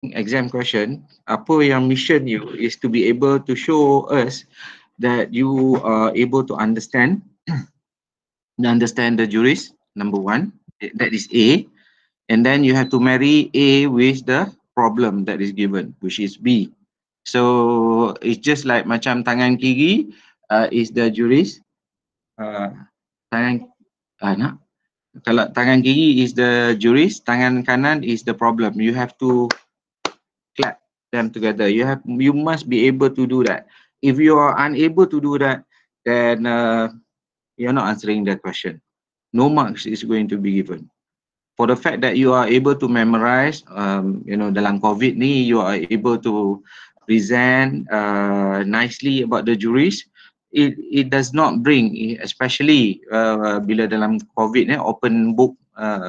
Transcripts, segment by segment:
exam question, apa yang mission you is to be able to show us that you are able to understand the juris, number one, that is A, and then you have to marry A with the problem that is given, which is B. So it's just like macam tangan kiri is the juris, tangan nak, kalau tangan kiri is the juris, tangan kanan is the problem. You have to clap them together. You must be able to do that. If you are unable to do that, then you're not answering the question. No marks is going to be given. For the fact that you are able to memorize, dalam COVID ni, you are able to present nicely about the juris. It does not bring, especially bila dalam COVID ni, open book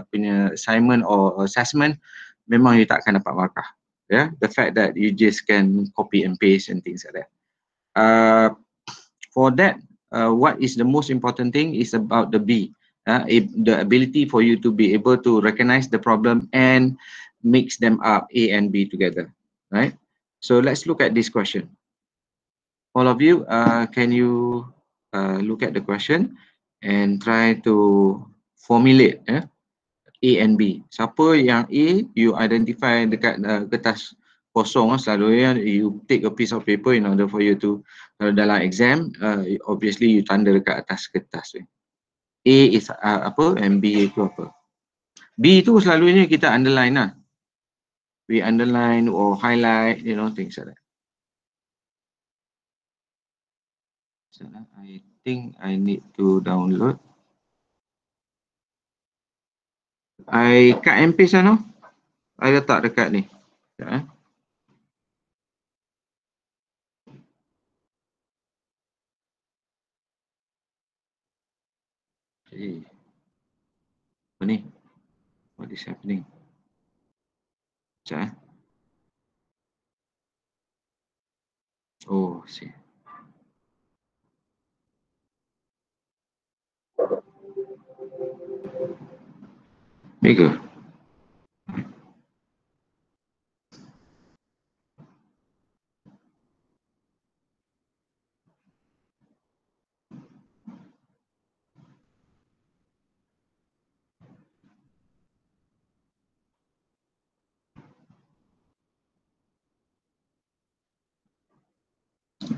punya assignment or assessment, memang you tak akan dapat markah. Yeah, the fact that you just can copy and paste and things like that. For that, what is the most important thing is about the B. The ability for you to be able to recognize the problem and mix them up, A and B together, right? So let's look at this question. All of you, can you look at the question and try to formulate A and B. Siapa yang A, you identify dekat kertas kosong selalunya, you take a piece of paper in order for you to, dalam exam, obviously you tanda dekat atas kertas. A is apa and B itu apa. B itu selalunya kita underline lah. We underline or highlight, things like that. So, I think I need to download. I cut and paste lah, no? I letak dekat ni. Sekejap, Okay. Apa ni? What is happening? Sekejap, Oh, see. Mega.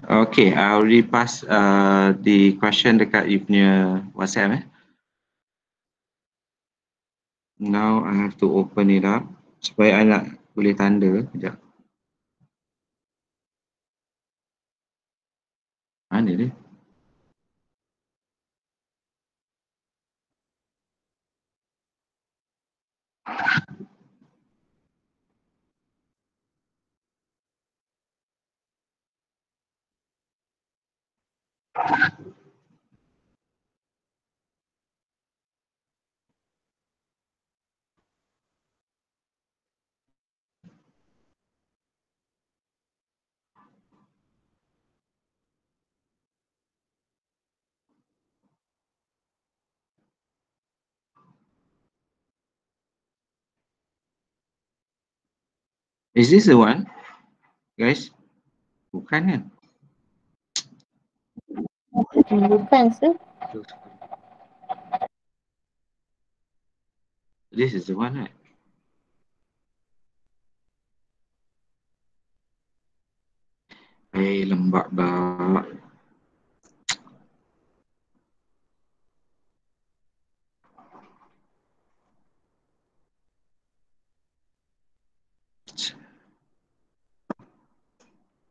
Okay, I already pass the question dekat you punya WhatsApp. Now I have to open it up supaya I nak boleh tanda. Sekejap. Mana dia? Is this the one? Guys? Bukan kan? Bukan, sir. This is the one, right? Lembab dah.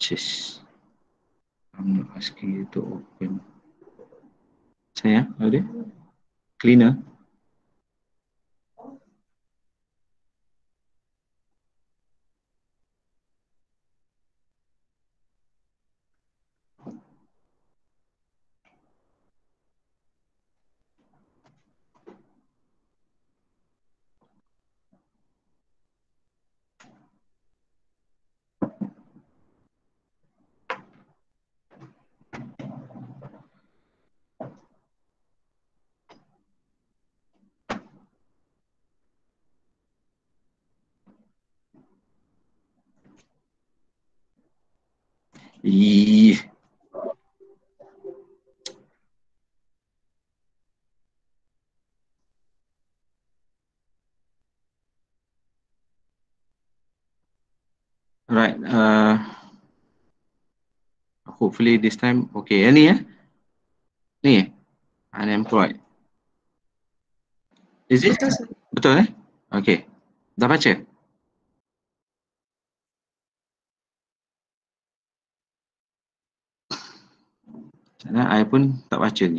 Cheers. I'm not asking you to open. Sayang, ada? Cleaner? Ih. Right. Hopefully this time. Okay. Ni ya. Ni. Unemployed. Is it? Betul Okay. Dah baca? Sana I pun tak baca ni.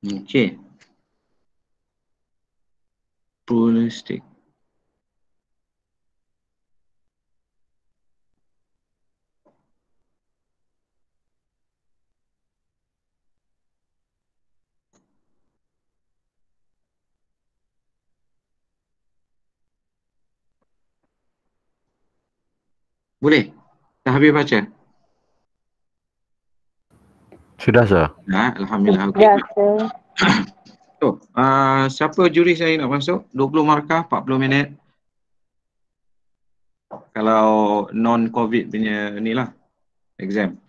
Okay. Pluralistic. Boleh? Dah habis baca? Sudah, sir. Dah, Alhamdulillah. Okay. Ya, sir. So, siapa juris yang nak masuk? 20 markah, 40 minit. Kalau non-COVID punya ni lah, exam.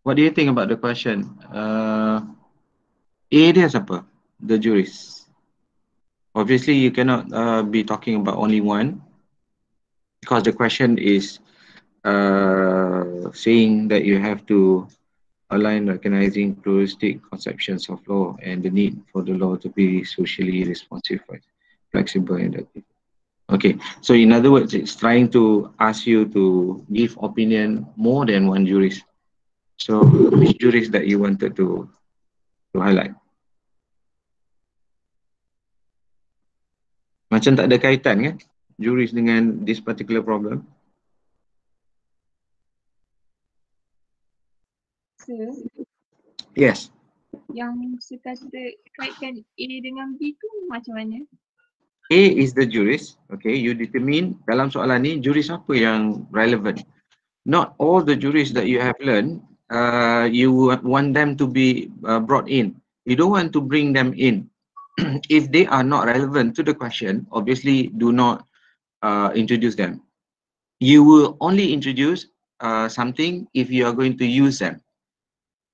What do you think about the question? A dia siapa? The jurist. Obviously, you cannot be talking about only one, because the question is saying that you have to align recognizing pluralistic conceptions of law and the need for the law to be socially responsive, flexible, and adaptive. Okay, so in other words, it's trying to ask you to give opinion more than one jurist. So which jurist that you wanted to highlight? Macam tak ada kaitan kan jurist dengan this particular problem? Sir, Yes. yang sekata kaitkan A dengan B tu macam mana? A is the jurist. Okay, you determine dalam soalan ni jurist apa yang relevant. Not all the jurists that you have learned, you want them to be brought in. You don't want to bring them in. If they are not relevant to the question, obviously do not introduce them. You will only introduce something if you are going to use them.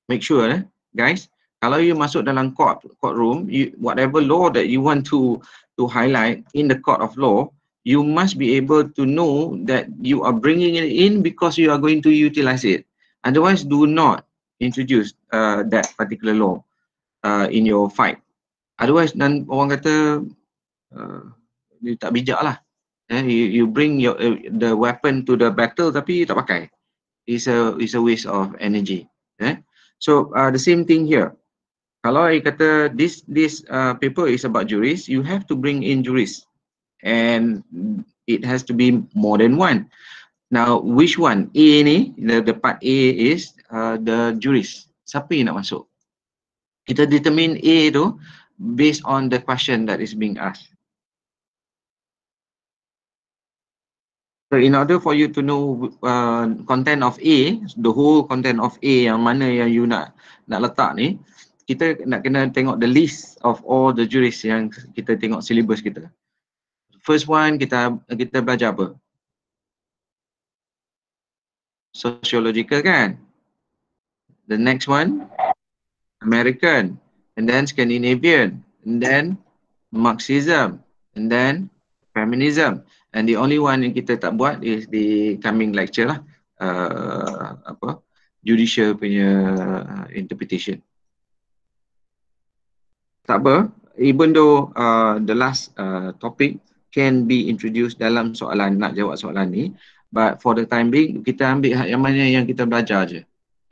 Make sure, guys, kalau you masuk dalam courtroom, whatever law that you want to highlight in the court of law, you must be able to know that you are bringing it in because you are going to utilize it. Otherwise, do not introduce that particular law in your fight. Otherwise, dan orang kata tak bijak lah. You bring the weapon to the battle tapi tak pakai. It's a waste of energy. So the same thing here. Kalau I kata this paper is about jurists, you have to bring in jurists, and it has to be more than one. Now, which one? A ni, the part A is the jurist. Siapa yang nak masuk? Kita determine A tu based on the question that is being asked. So in order for you to know content of A, the whole content of A yang mana yang you nak letak ni, kita nak kena tengok the list of all the jurists yang kita tengok syllabus kita. First one kita belajar apa? Sociological kan? The next one, American, and then Scandinavian, and then Marxism, and then feminism. And the only one yang kita tak buat is the coming lecture lah, judicial punya interpretation. Tak apa, even though the last topic can be introduced dalam soalan, nak jawab soalan ni, but for the time being kita ambil yang mana yang kita belajar je,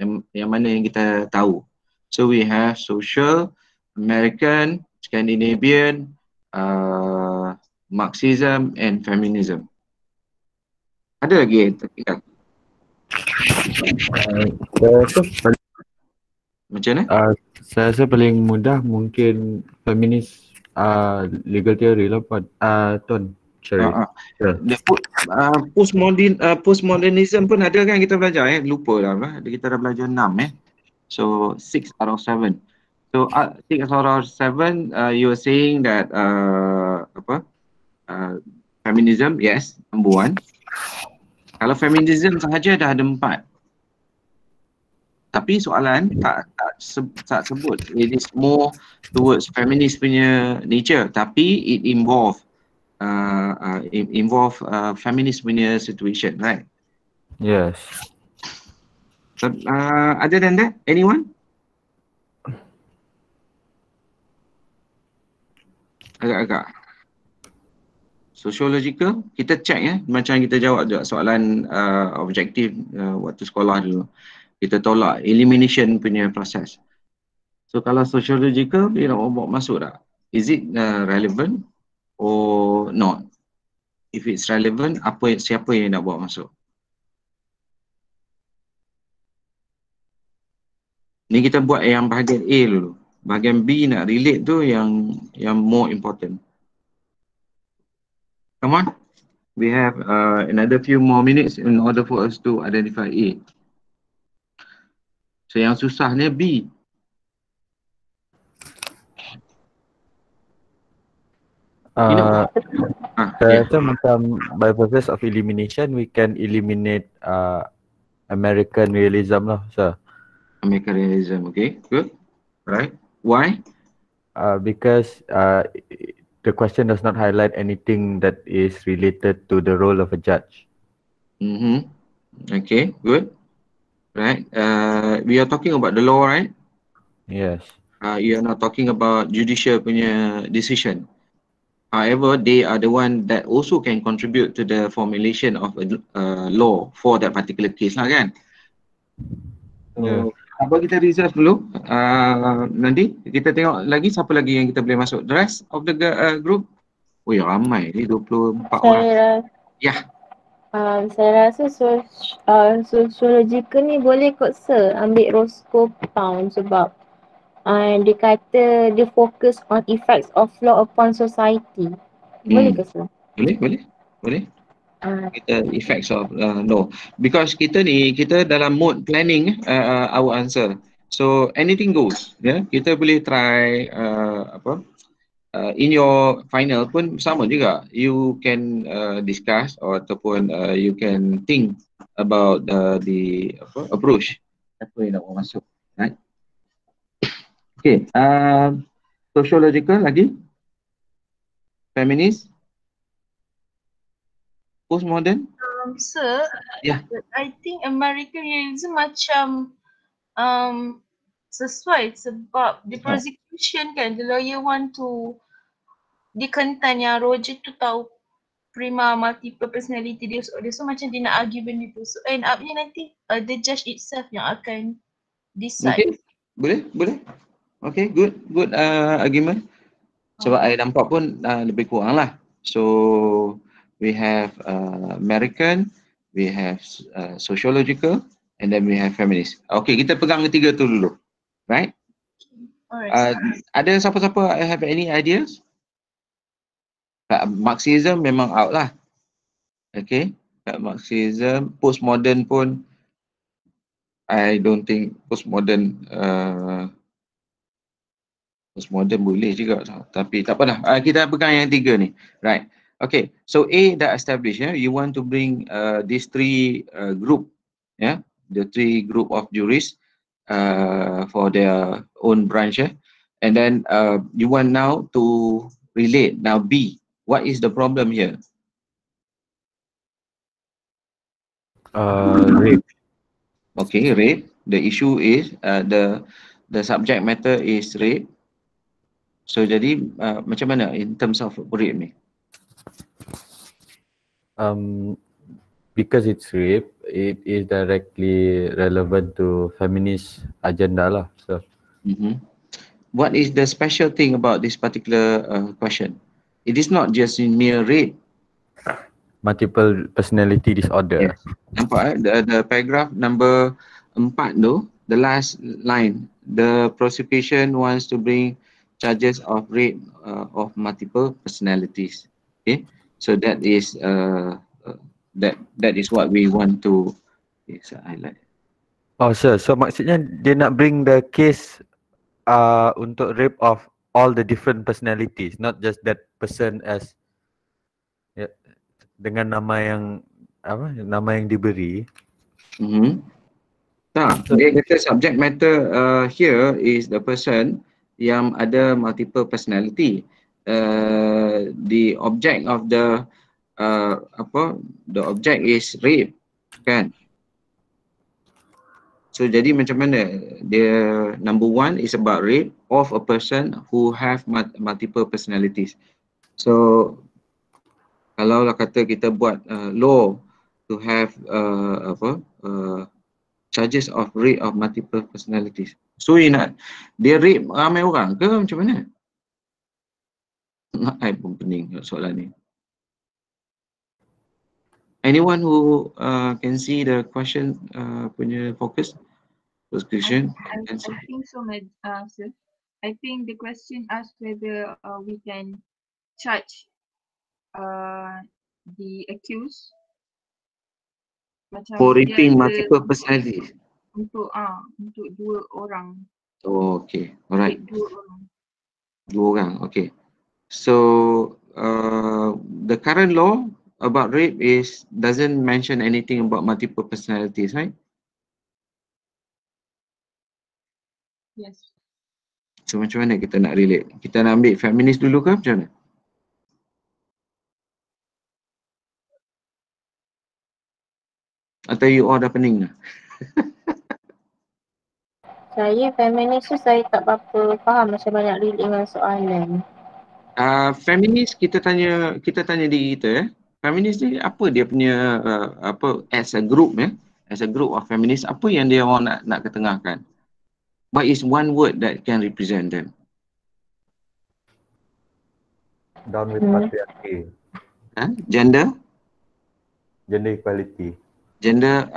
yang mana yang kita tahu. So we have social, American, Scandinavian, Marxism and feminism. Ada lagi yang tertinggal? Macam mana? Saya rasa paling mudah mungkin feminis legal theory lah Tuan. Sorry. Postmodernism pun ada kan kita belajar lupa lah kita dah belajar 6 so 6 out of 7. So 6 out of 7 you are saying that feminism, yes, number 1. Kalau feminism sahaja dah ada 4. Tapi soalan tak sebut it is more towards feminist punya nature, tapi it involve feminist punya situation, right? Yes. So, other than that, anyone? Agak-agak sociological, kita check macam kita jawab juga soalan objektif waktu sekolah dulu. Kita tolak elimination punya proses. So kalau sociological, dia nak bawa masuk tak? Is it relevant or not? If it's relevant, siapa yang nak bawa masuk? Ni kita buat yang bahagian A dulu. Bahagian B nak relate tu yang more important. Come on. We have another few more minutes in order for us to identify A. So yang susahnya B. Saya rasa macam by process of elimination we can eliminate American realism lah, sir. American realism, okay, good, right? Why? Because the question does not highlight anything that is related to the role of a judge. Okay, good, right? We are talking about the law, right? Yes. You are not talking about judicial punya decision. However, they are the one that also can contribute to the formulation of a law for that particular case lah kan? So, apa kita reserve dulu? Nanti kita tengok lagi siapa lagi yang kita boleh masuk. The rest of the group? Oh ya, ramai ni 24 orang. Ya. Saya rasa sociological ni boleh kot sir ambil Roscoe Pound sebab dia kata dia fokus on effects of law upon society. Boleh ke sir? Boleh. Kita effects of law. Because kita dalam mode planning our answer. So anything goes. Kita boleh try in your final pun sama juga. You can discuss ataupun you can think about the approach. Apa yang nak masuk, right? Okay, sociological lagi, feminist, postmodern. Sir, I think American realism macam sesuai sebab the prosecution kan, the lawyer want to dikentan yang Roger tu tahu prima multiple personality disorder, so macam dia nak argue benda tu, so end up ni nanti the judge itself yang akan decide. Okay, boleh. Okay, good argument. Sebab I nampak pun lebih kurang lah. So we have American, we have sociological, and then we have feminist. Okay, kita pegang ketiga tu dulu, right? Alright. Ada siapa-siapa have any ideas? Marxism memang out lah. Okay, Marxism, postmodern pun I don't think postmodern boleh juga, tapi tak apa dah. Kita pegang yang tiga ni, right? Okay, so A dah established, you want to bring these three group yeah, the three group of jurists for their own branch, and then you want now to relate. Now B, what is the problem here? Rape. Okay, rape. The issue is the subject matter is rape. So jadi macam mana in terms of rape ni? Because it's rape, it is directly relevant to feminist agenda lah. So, what is the special thing about this particular question? It is not just in mere rape. Multiple personality disorder. Yes. Nampak the paragraph number 4 tu, the last line, the prosecution wants to bring charges of rape of multiple personalities. Okay, so that is that is what we want to highlight. Oh sir, so maksudnya dia nak bring the case untuk rape of all the different personalities, not just that person as dengan nama yang apa, nama yang diberi. Tak, dia kata subject matter here is the person yang ada multiple personality. The object of the the object is rape, kan? So jadi macam mana? Dia number 1 is about rape of a person who have multiple personalities. So kalau lah kata kita buat law to have charges of rape of multiple personalities. So dia rape ramai orang ke macam mana? I pun pening soalan ni. Anyone who can see the question punya focus? Prescription? I think so, sir. I think the question asks whether we can charge the accused macam for raping multiple personalities untuk dua orang. Oh, okay, alright. Dua orang. Okay. So the current law about rape doesn't mention anything about multiple personalities, right? Yes. So macam mana kita nak relate? Kita nak ambil feminist dulu ke macam mana? Atau you all dah pening dah? Saya feminis tu saya tak berapa faham macam mana nak relate dengan soalan. Feminis kita tanya diri kita Feminis ni apa dia punya as a group as a group of feminist, apa yang dia orang nak ketengahkan? What is one word that can represent them? Down with patriarchy. Gender equality. Gender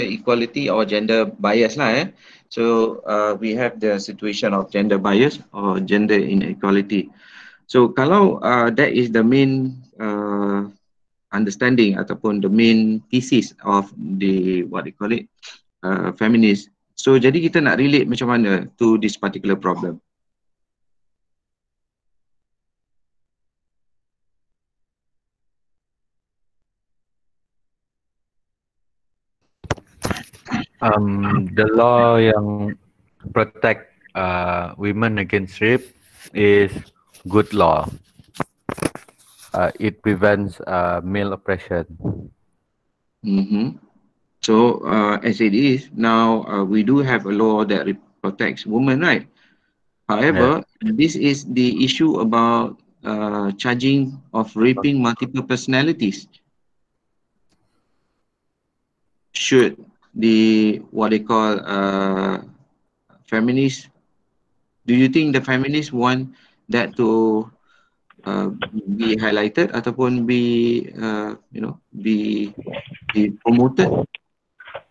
equality or gender bias lah. So we have the situation of gender bias or gender inequality. So kalau that is the main understanding ataupun the main thesis of the feminist. So jadi kita nak relate macam mana to this particular problem? The law yang protect women against rape is good law. It prevents male oppression. So as it is now, we do have a law that protects women, right? However, this is the issue about charging of raping multiple personalities. Should the feminists, do you think the feminists want that to be highlighted ataupun be promoted?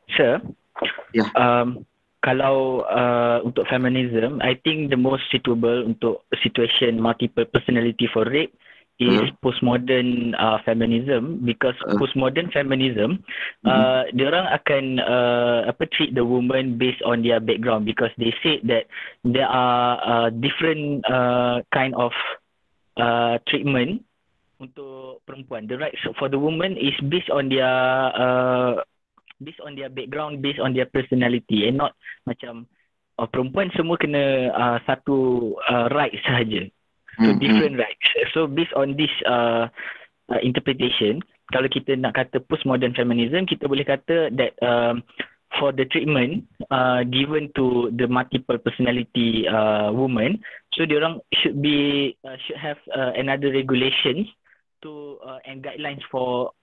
Sure. Yeah. Kalau untuk feminism, I think the most suitable untuk situation multiple personality for rape is postmodern feminism, because postmodern feminism diorang akan treat the woman based on their background, because they say that there are different kind of treatment untuk perempuan. The rights for the woman is based on their based on their background, based on their personality, and not macam perempuan semua kena satu rights sahaja. So different rights. So based on this interpretation, kalau kita nak kata postmodern feminism, kita boleh kata that for the treatment given to the multiple personality woman, so diorang should have another regulations to and guidelines for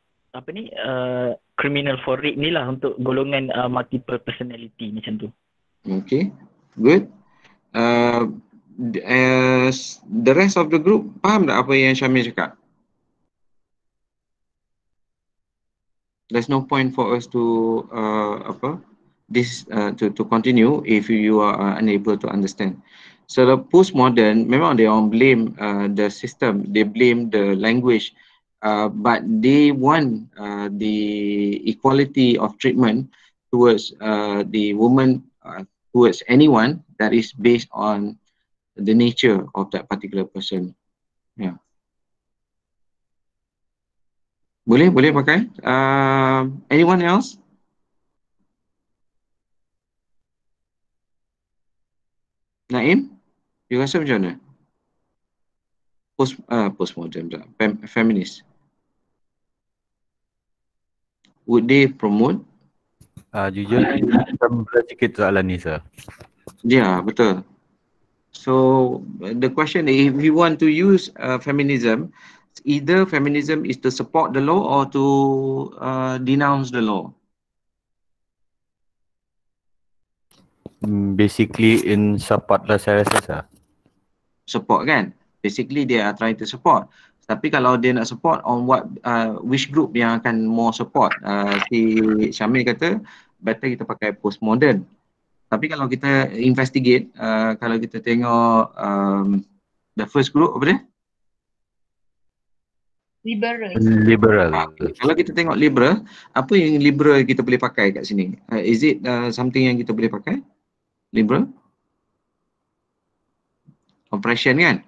criminal for rape ni lah untuk golongan multiple personality macam tu. Okay, good. The rest of the group faham tak apa yang Syamil cakap? There's no point for us to to continue if you are unable to understand. So the postmodern, memang they all blame the system, they blame the language, but they want the equality of treatment towards the woman, towards anyone that is based on the nature of that particular person. Yeah. Boleh pakai. Anyone else? Naim, you rasa macam mana? Postmodern, feminist. Would they promote? Jujur, berat sikit soalan ni, sir. Ya, betul. So the question is, if you want to use feminism, either feminism is to support the law or to denounce the law. Basically in support lah saya rasa, sir. Support kan? Basically they are trying to support. Tapi kalau dia nak support on what, which group yang akan more support? Si Syamil kata better kita pakai postmodern. Tapi kalau kita investigate, kalau kita tengok the first group apa dia? Liberal. Kalau kita tengok liberal, apa yang liberal kita boleh pakai kat sini? Is it something yang kita boleh pakai? Liberal? Oppression kan?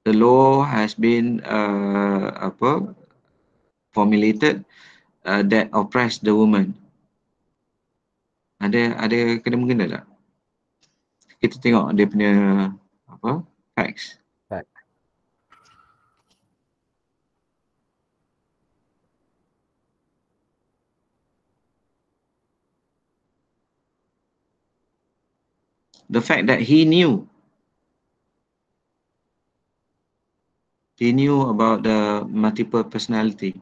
The law has been formulated that oppress the woman. Ada kena-mengena tak? Kita tengok dia punya facts. The fact that he knew about the multiple personality.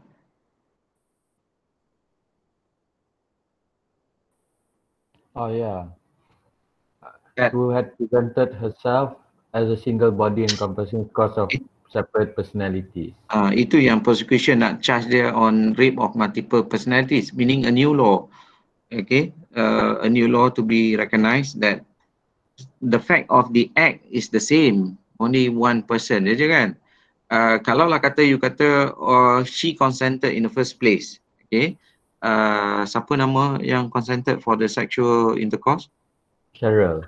Oh yeah. Who had presented herself as a single body encompassing cause of separate personalities. Itu yang prosecution nak charge dia on rape of multiple personalities, meaning a new law. Okay, a new law to be recognized that the fact of the act is the same, only one person je kan. Kalau lah kata you kata she consented in the first place, okay, siapa nama yang consented for the sexual intercourse? Cheryl,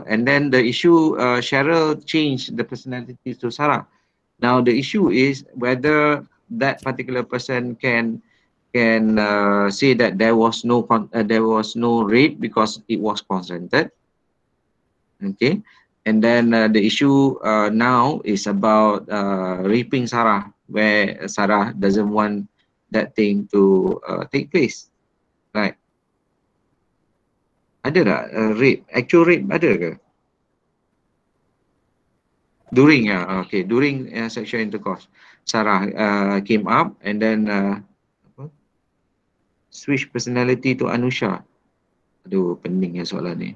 and then the issue, Cheryl changed the personality to Sarah. Now the issue is whether that particular person can say that there was no rape because it was consented. Okay, and then the issue now is about raping Sarah, where Sarah doesn't want that thing to take place, right? Ada tak rape, actual rape ada ke? During sexual intercourse, Sarah came up and then switch personality to Anusha. Aduh, pening ya soalan ni.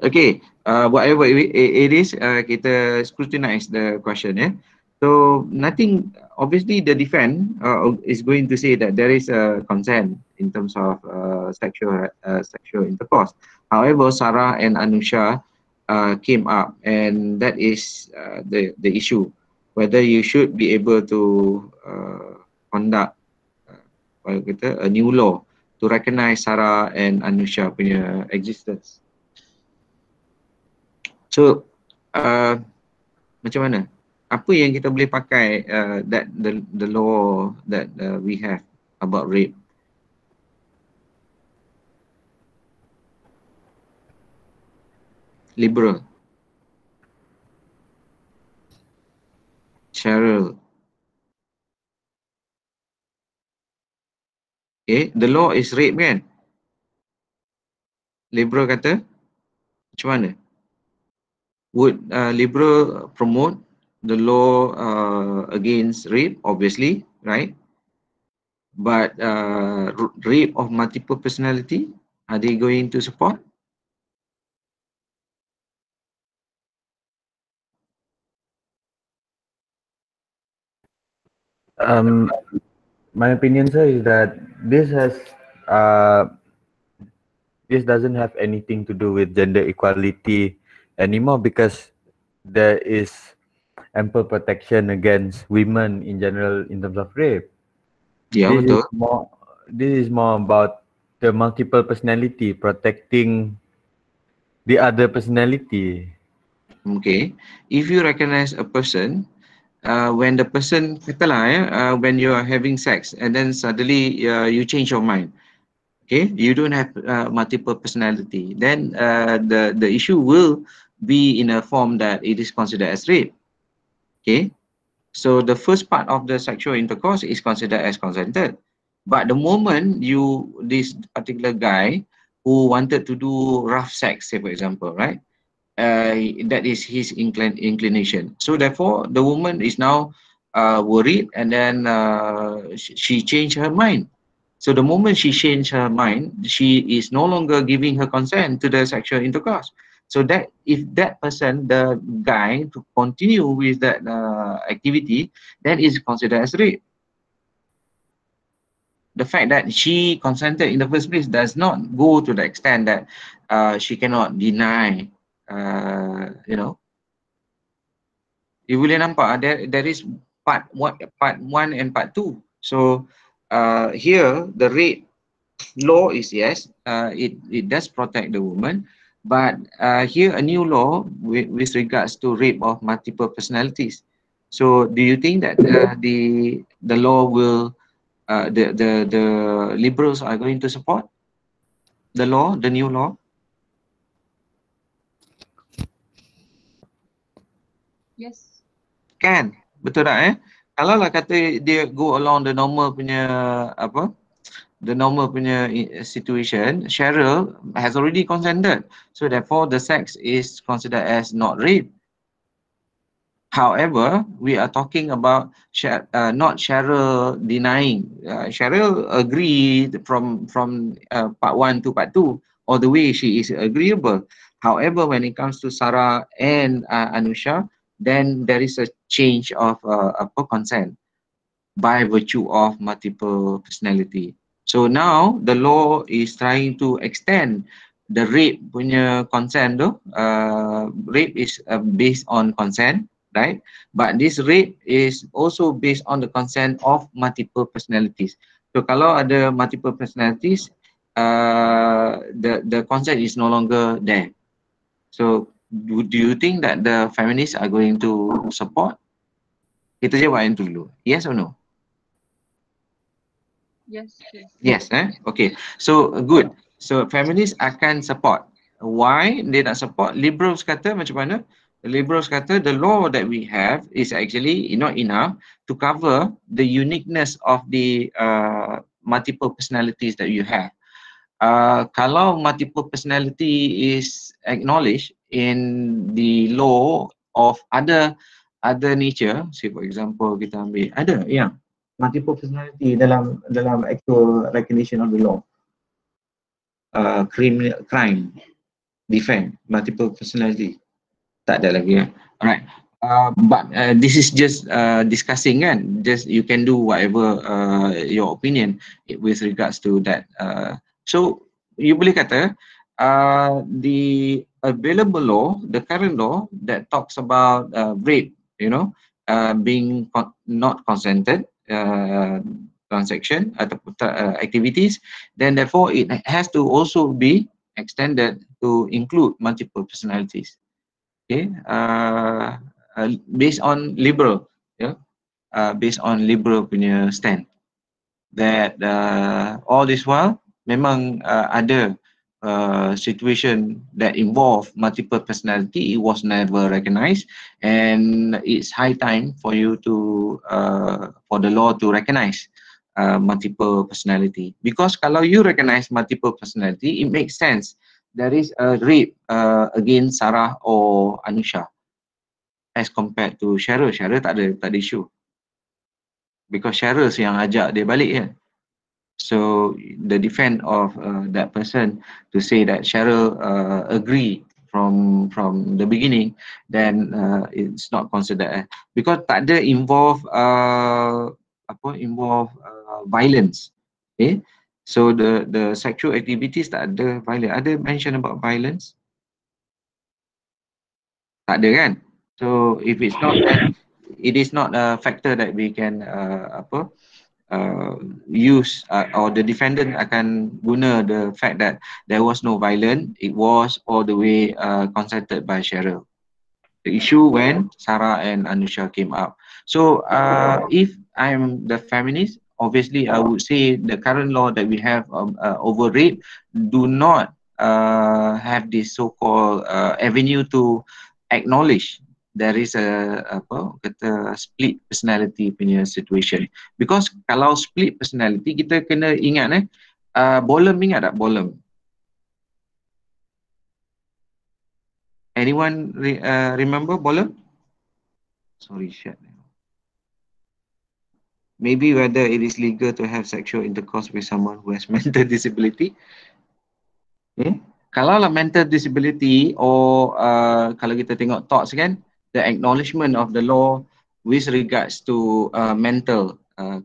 Okay, whatever it is, kita scrutinize the question ya. So nothing, obviously the defense is going to say that there is a consent in terms of sexual intercourse. However, Sarah and Anusha came up, and that is the issue, whether you should be able to conduct a new law to recognize Sarah and Anusha punya existence. So macam mana? apa yang kita boleh pakai that the law that we have about rape? Liberal. Cheryl. Okay, the law is rape kan? Liberal kata macam mana? Would liberal promote the law against rape? Obviously, right? But rape of multiple personality, are they going to support? My opinion, sir, is that this doesn't have anything to do with gender equality anymore, because there is ample protection against women in general in terms of rape. Yeah, betul. This is more about the multiple personality, protecting the other personality. Okay, if you recognize a person, when the person, katalah when you are having sex and then suddenly you change your mind, okay, you don't have multiple personality, then the issue will be in a form that it is considered as rape. Okay, so the first part of the sexual intercourse is considered as consented, but the moment this particular guy who wanted to do rough sex, say for example, right, that is his inclination. So therefore, the woman is now worried, and then she changed her mind. So the moment she changed her mind, she is no longer giving her consent to the sexual intercourse. So that if that person, the guy, to continue with that activity, then is considered as rape. The fact that she consented in the first place does not go to the extent that she cannot deny. You boleh nampak there is part 1 and part 2. So here the rape law is yes, it does protect the woman, but here a new law with regards to rape of multiple personalities. So do you think that the law will the liberals are going to support the new law? Yes. Kan, betul tak Kalau lah kata dia go along the normal punya situation, Cheryl has already consented, so therefore the sex is considered as not rape. However, we are talking about not Cheryl denying. Cheryl agreed from part 1 to part 2, or the way she is agreeable. However, when it comes to Sarah and Anusha, then there is a change of consent by virtue of multiple personality. So now the law is trying to extend the rape punya consent tu. Rape is based on consent, right? But this rape is also based on the consent of multiple personalities. So kalau ada multiple personalities, the consent is no longer there. So do you think that the feminists are going to support? Kita jawab yang tu dulu. Yes or no? Yes. Yes, okay. So good. So feminists akan support. Why dia nak support? Liberals kata macam mana? Liberals kata the law that we have is actually not enough to cover the uniqueness of the multiple personalities that you have. Kalau multiple personality is acknowledged in the law of other nature, say for example kita ambil ada yang multiple personality dalam actual recognition of the law, crime defend multiple personality tak ada lagi alright. But this is just discussing kan, just you can do whatever your opinion with regards to that. So you boleh kata the available law, the current law that talks about rape, being not consented transaction atau activities, then therefore it has to also be extended to include multiple personalities. Okay, based on liberal, based on liberal punya stand, that all this while memang ada situation that involve multiple personality, it was never recognized, and it's high time for you to for the law to recognize multiple personality. Because kalau you recognize multiple personality, it makes sense there is a rape against Sarah or Anusha as compared to Cheryl. Cheryl tak ada issue because Cheryl yang ajak dia balik kan. So the defense of that person to say that Cheryl agree from the beginning, then it's not considered because tak ada involve violence. Okay, so the sexual activities tak ada violence. Ada mention about violence? Tak ada kan? So if it's not that, it is not a factor that we can use or the defendant akan guna the fact that there was no violence, it was all the way consented by Cheryl. The issue when Sarah and Anusha came up. So if I'm the feminist, obviously I would say the current law that we have over rape do not have this so-called avenue to acknowledge there is a split personality punya situation. Because kalau split personality, kita kena ingat Bolam, ingat tak Bolam? Anyone remember Bolam? Sorry, shit. Maybe whether it is legal to have sexual intercourse with someone who has mental disability. Okay. Kalau lah mental disability or kalau kita tengok thoughts kan, the acknowledgement of the law with regards to mental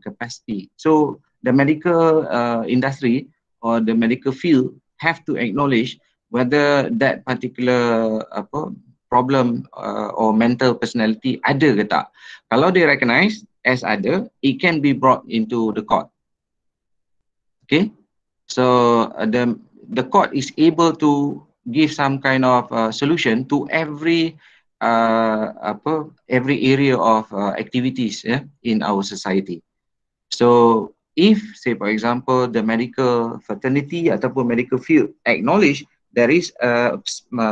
capacity. So the medical industry or the medical field have to acknowledge whether that particular problem or mental personality ada ke tak. Kalau they recognize as ada, it can be brought into the court. Okay, so the court is able to give some kind of solution to every area of activities in our society. So if say for example the medical fraternity ataupun medical field acknowledge there is a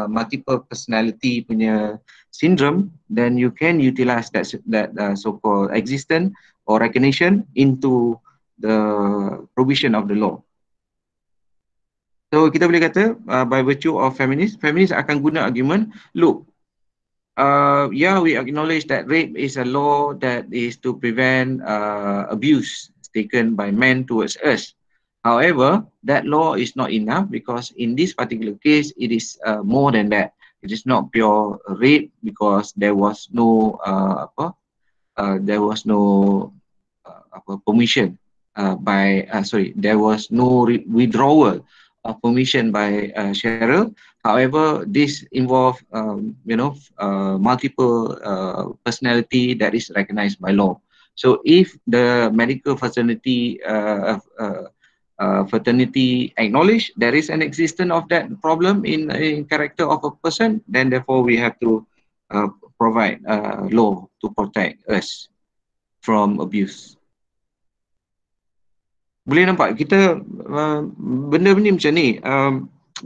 multiple personality punya syndrome, then you can utilize that so-called existence or recognition into the provision of the law. So kita boleh kata by virtue of feminist akan guna argument, look, yeah, we acknowledge that rape is a law that is to prevent abuse taken by men towards us. However, that law is not enough because in this particular case, it is more than that. It is not pure rape because there was no permission there was no withdrawal of permission by Cheryl. However, this involved multiple personality that is recognized by law. So if the medical fraternity acknowledge there is an existence of that problem in character of a person, then therefore we have to provide law to protect us from abuse. Boleh nampak kita benda ni macam ni,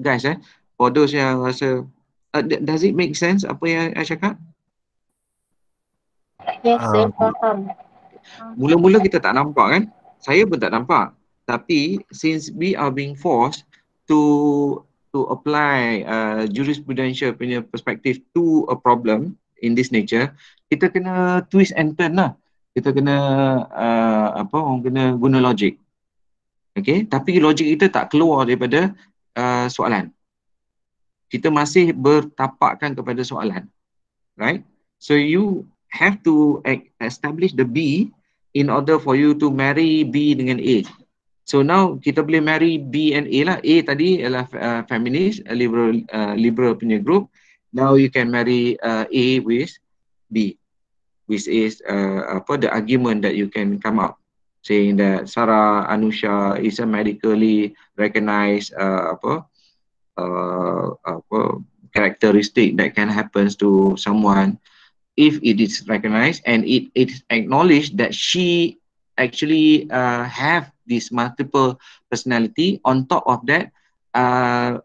guys, for those yang rasa does it make sense apa yang saya cakap? Yes, saya faham. Mula-mula kita tak nampak kan, saya pun tak nampak, tapi since we are being forced to apply jurisprudential punya perspective to a problem in this nature, kita kena twist and turn lah. Kita kena orang kena guna logik. Okay, tapi logik kita tak keluar daripada soalan. Kita masih bertapakkan kepada soalan, right? So you have to establish the B in order for you to marry B dengan A. So now kita boleh marry B and A lah. A tadi adalah feminist, liberal punya group. Now you can marry A with B, which is the argument that you can come up, saying that Sarah Anusha is a medically recognized characteristic that can happen to someone if it is recognized and it is acknowledged that she actually have this multiple personality. On top of that,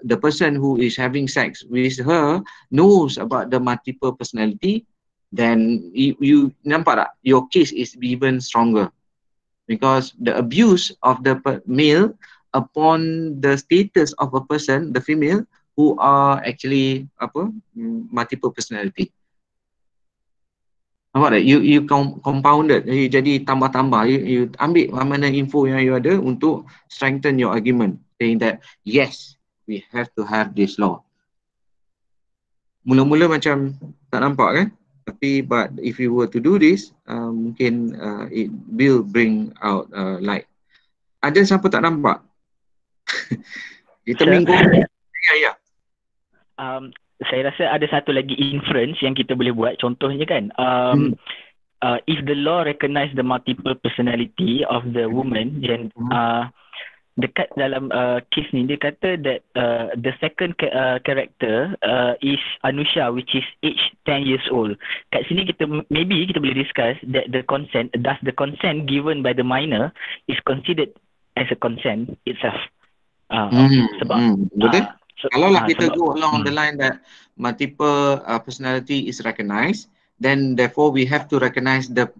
the person who is having sex with her knows about the multiple personality, then you nampak tak, your case is even stronger, because the abuse of the male upon the status of a person, the female, who are actually multiple personality. Nampak tak? You compounded, you jadi tambah-tambah, you ambil mana info yang you ada untuk strengthen your argument, saying that yes, we have to have this law. Mula-mula macam tak nampak kan? Tapi but if you were to do this, mungkin it will bring out light. Ada siapa tak nampak? Kita Sir, minggu ya. Saya rasa ada satu lagi inference yang kita boleh buat. Contohnya kan, if the law recognize the multiple personality of the woman, then dekat dalam case ni dia kata that the second character is Anusha, which is age 10 years old. Kat sini maybe kita boleh discuss that the consent, does the consent given by the minor is considered as a consent itself. Betul. Kalau lah kita go along the line that multiple personality is recognized, then therefore we have to recognize the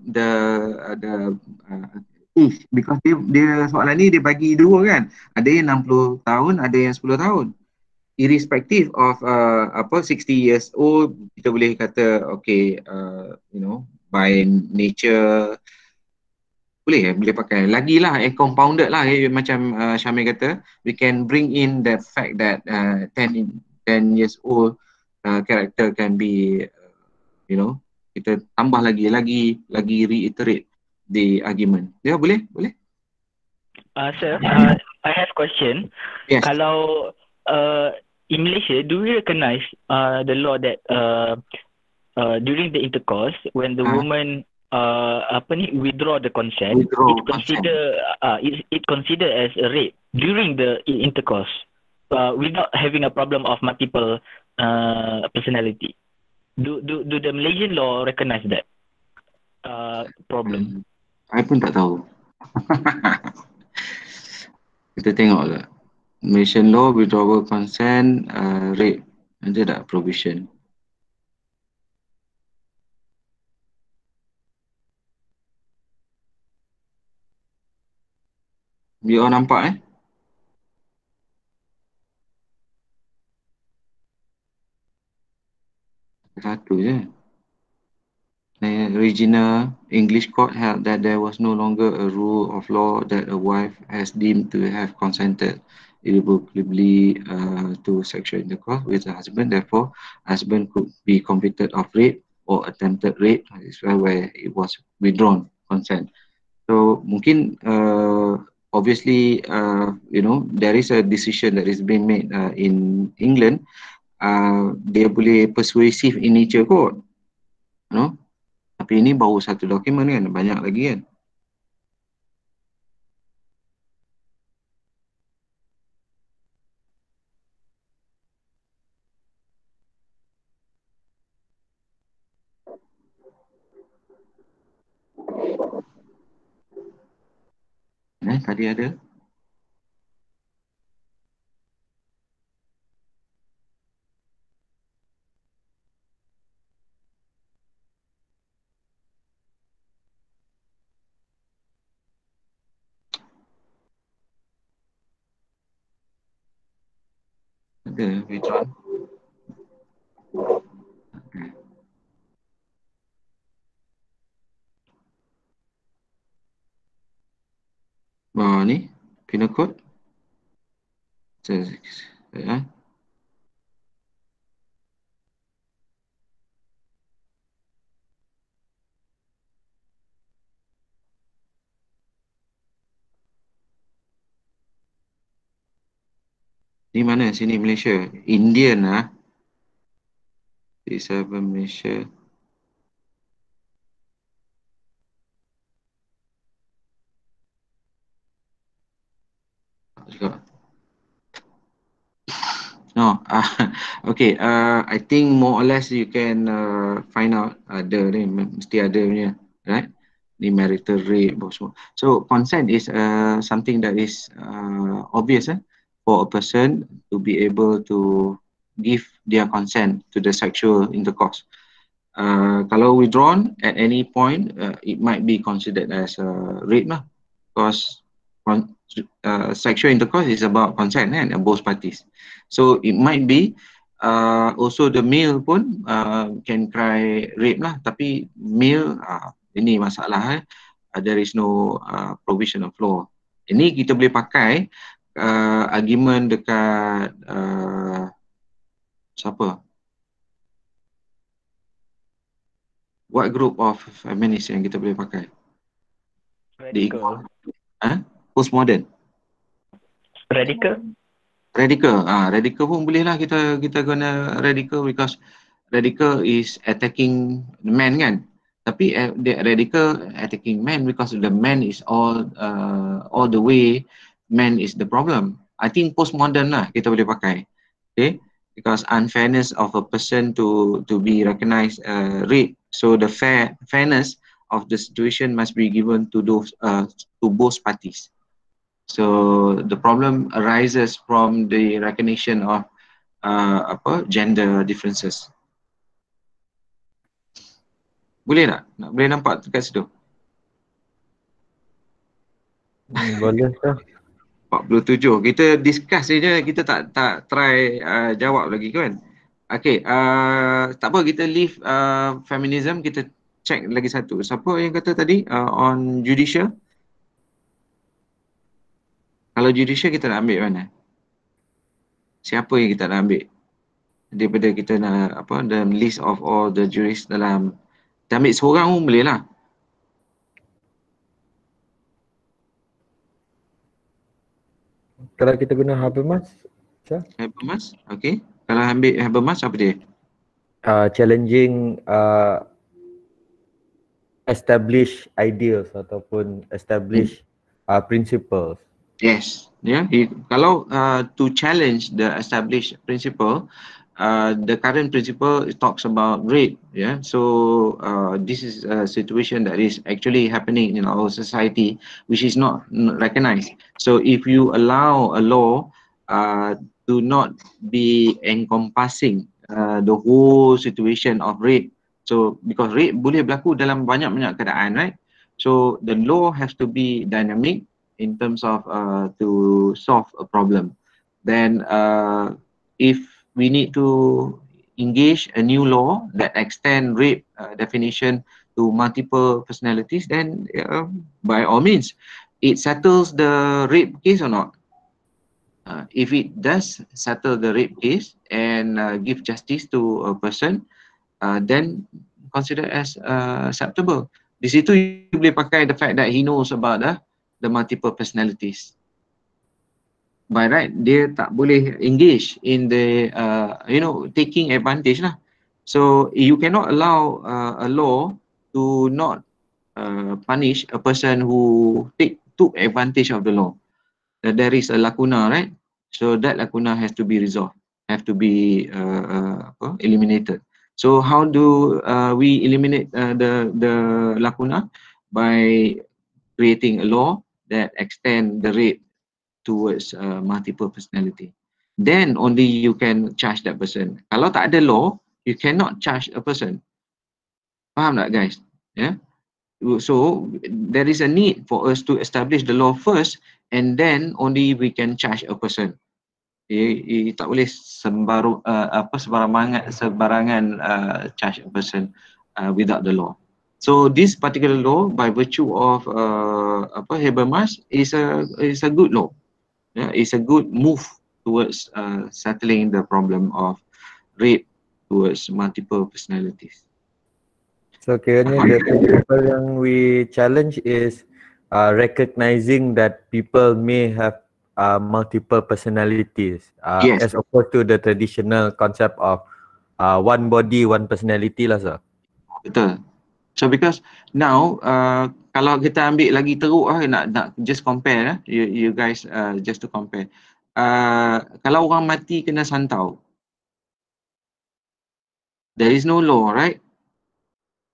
age, because dia soalan ni dia bagi dua kan, ada yang 60 tahun, ada yang 10 tahun. Irrespective of 60 years old, kita boleh kata okay, by nature boleh pakai lagi lah, compounded lah, macam Syamil kata, we can bring in the fact that 10 years old character can be kita tambah lagi reiterate the argument. Ya, boleh? Sir, I have question. Yes. Kalau in Malaysia, do we recognize the law that during the intercourse, when the woman withdraw the consent, it consider as a rape during the intercourse, without having a problem of multiple personality. Do the Malaysian law recognize that problem? I pun tak tahu. Kita tengok lah. Malaysian law, withdrawal consent, rape, ada tak provision? Biar orang nampak satu je. Regina English Court held that there was no longer a rule of law that a wife has deemed to have consented irrevocably to sexual intercourse with her husband. Therefore, husband could be convicted of rape or attempted rape, where it was withdrawn consent. So mungkin obviously there is a decision that is being made in England. Dia boleh persuasive in nature kot, tapi ini baru satu dokumen kan, banyak lagi kan. Tadi ada. Ada withdrawn. Bawah ni penal code. Di mana? Sini Malaysia. Indian lah. 37 Malaysia. Tak juga. No, okay. I think more or less you can find out ada ni, mesti ada punya, right? Ni marital rape apa semua. So consent is something that is obvious for a person to be able to give their consent to the sexual intercourse. Kalau withdrawn at any point, it might be considered as rape lah, because sexual intercourse is about consent kan, both parties. So it might be also the male pun can cry rape lah, tapi male ini masalah there is no provision of law. Ini kita boleh pakai argument dekat siapa? What group of feminists yang kita boleh pakai? Radical. Postmodern. Radical. Radical pun boleh lah kita guna radical, because radical is attacking the man kan. Tapi the radical attacking man because the man is all the way, man is the problem. I think postmodern lah kita boleh pakai. Okay, because unfairness of a person to be recognized rape. So the fairness of the situation must be given to those to both parties. So the problem arises from the recognition of gender differences. Boleh tak? Boleh nampak dekat situ? Boleh tak? 47. Kita discuss saja, kita tak try jawab lagi kan. Okay, tak apa, kita leave feminism, kita check lagi satu. Siapa yang kata tadi on judicial? Kalau judicial kita nak ambil mana? Siapa yang kita nak ambil? Daripada kita nak the list of all the jurists dalam, kita ambil seorang pun boleh lah. Kalau kita guna Habermas, Habermas, okay. Kalau ambil Habermas, apa dia? Challenging established ideals ataupun established principles. Yes, yeah. Kalau to challenge the established principle, the current principle talks about rape. Yeah, so this is a situation that is actually happening in our society, which is not recognized. So if you allow a law to not be encompassing the whole situation of rape, so because rape boleh berlaku dalam banyak-banyak keadaan, right? So the law has to be dynamic in terms of to solve a problem. Then if we need to engage a new law that extend rape definition to multiple personalities, then by all means, it settles the rape case or not. If it does settle the rape case and give justice to a person, then consider as acceptable. Di situ you boleh pakai the fact that he knows about the multiple personalities. By right, dia tak boleh engage in the taking advantage lah. So you cannot allow a law to not punish a person who took advantage of the law. There is a lacuna, right? So that lacuna has to be resolved, have to be eliminated. So how do we eliminate the lacuna? By creating a law that extend the rape towards multiple personality. Then only you can charge that person. Kalau tak ada law, you cannot charge a person. Faham tak guys? Yeah. So there is a need for us to establish the law first, and then only we can charge a person. Tak boleh sebarangan charge a person without the law. So this particular law, by virtue of Habermas, is a good law. Yeah, it's a good move towards settling the problem of rape towards multiple personalities. So kiranya the principle yang we challenge is recognizing that people may have multiple personalities, Yes. as opposed to the traditional concept of one body, one personality lah sir. Betul. So because now kalau kita ambil lagi teruk nak just compare you guys just to compare. kalau orang mati kena santau, there is no law, right?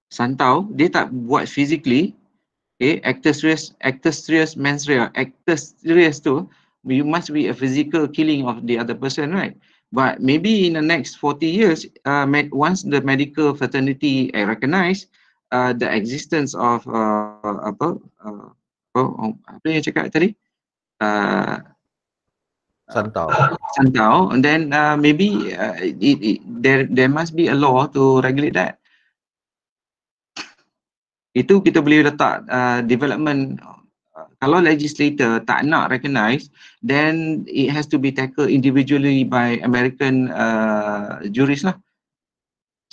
Santau, dia tak buat physically, okay, actus reus mens rea. Actus reus tu, you must be a physical killing of the other person, right? But maybe in the next 40 years, once the medical fraternity recognize the existence of apa yang cakap tadi? Santau. Santau, and then maybe there must be a law to regulate that. Itu kita boleh letak development. Kalau legislator tak nak recognize, then it has to be tackled individually by American juries lah.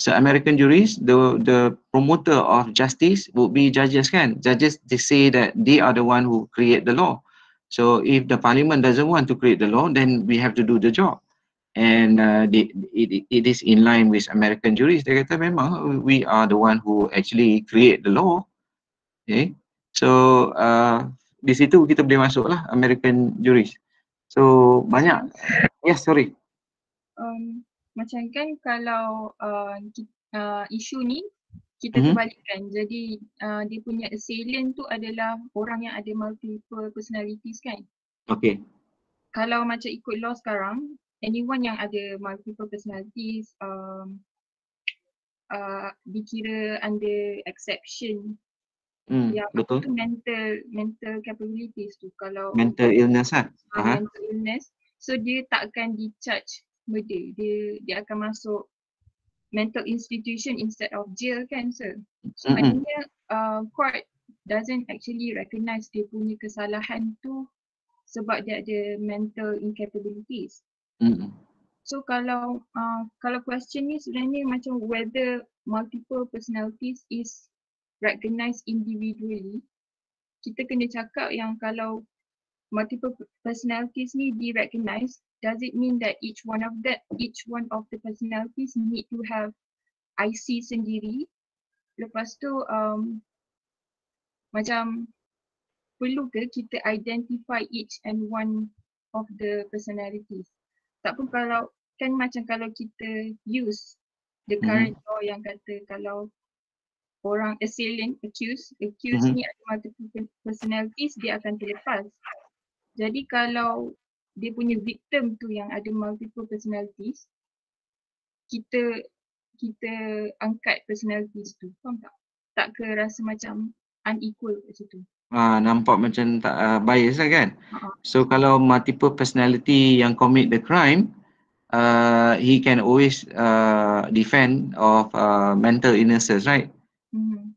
So American juries, the promoter of justice would be judges kan. Judges, they say that they are the one who create the law. So if the parliament doesn't want to create the law, then we have to do the job. And it is in line with American juries. Dia kata memang we are the one who actually create the law. Okay. So di situ kita boleh masuk lah American juries. So banyak. Yes, sorry. Macam kan kalau isu ni kita terbalikkan, jadi dia punya assailant tu adalah orang yang ada multiple personalities kan. Okay. Kalau macam ikut law sekarang, anyone yang ada multiple personalities dikira under exception. Yang betul. tu mental capabilities tu. Kalau mental illness lah. Mental illness, so dia tak akan di-charge murder, dia akan masuk mental institution instead of jail kan sir. So maknanya court doesn't actually recognize dia punya kesalahan tu sebab dia ada mental incapabilities. So kalau question ni sebenarnya macam whether multiple personalities is recognized individually, kita kena cakap yang kalau multiple personalities ni di-recognize, does it mean that each one of the personalities need to have IC sendiri? Lepas tu macam perlu ke kita identify each and one of the personalities? Tak pun kalau kan macam kalau kita use the current law yang kata kalau orang assailant, accused ni ada multiple personalities, dia akan terlepas. Jadi kalau dia punya victim tu yang ada multiple personalities, kita angkat personalities tu, faham tak? Tak ke rasa macam unequal kat situ. Nampak macam tak bias lah kan. So kalau multiple personality yang commit the crime, he can always defend of mental illnesses, right?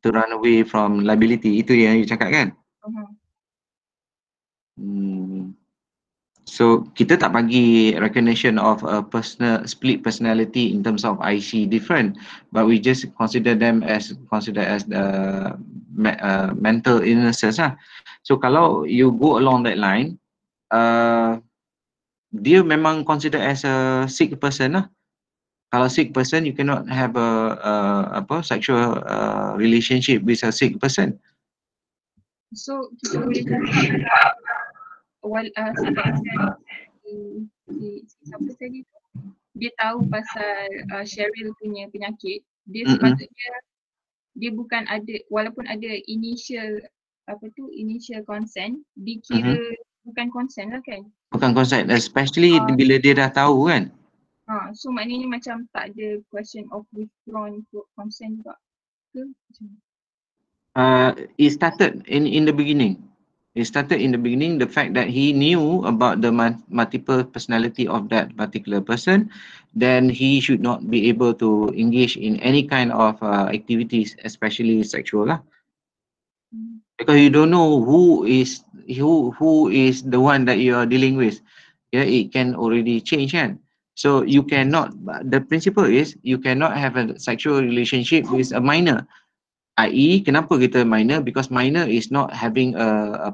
To run away from liability. Itu yang you cakap kan? So kita tak bagi recognition of a split personality in terms of IC different, but we just consider them as the mental illnesses lah. So kalau you go along that line, dia memang consider as a sick person lah. Kalau sick person, you cannot have a sexual relationship with a sick person. So kita boleh cakap sebab siapa tadi tu dia tahu pasal Cheryl punya penyakit, dia sepatutnya dia bukan ada, walaupun ada initial consent, dikira bukan consent lah kan? Bukan consent, especially bila dia dah tahu kan? So maknanya macam tak ada question of withdrawn consent juga ke? It started in the beginning. It started in the beginning, the fact that he knew about the multiple personality of that particular person, then he should not be able to engage in any kind of activities, especially sexual lah. Because you don't know who is the one that you are dealing with. Yeah, it can already change kan. So you cannot, the principle is you cannot have a sexual relationship with a minor. I.e. kenapa kita minor? Because minor is not having a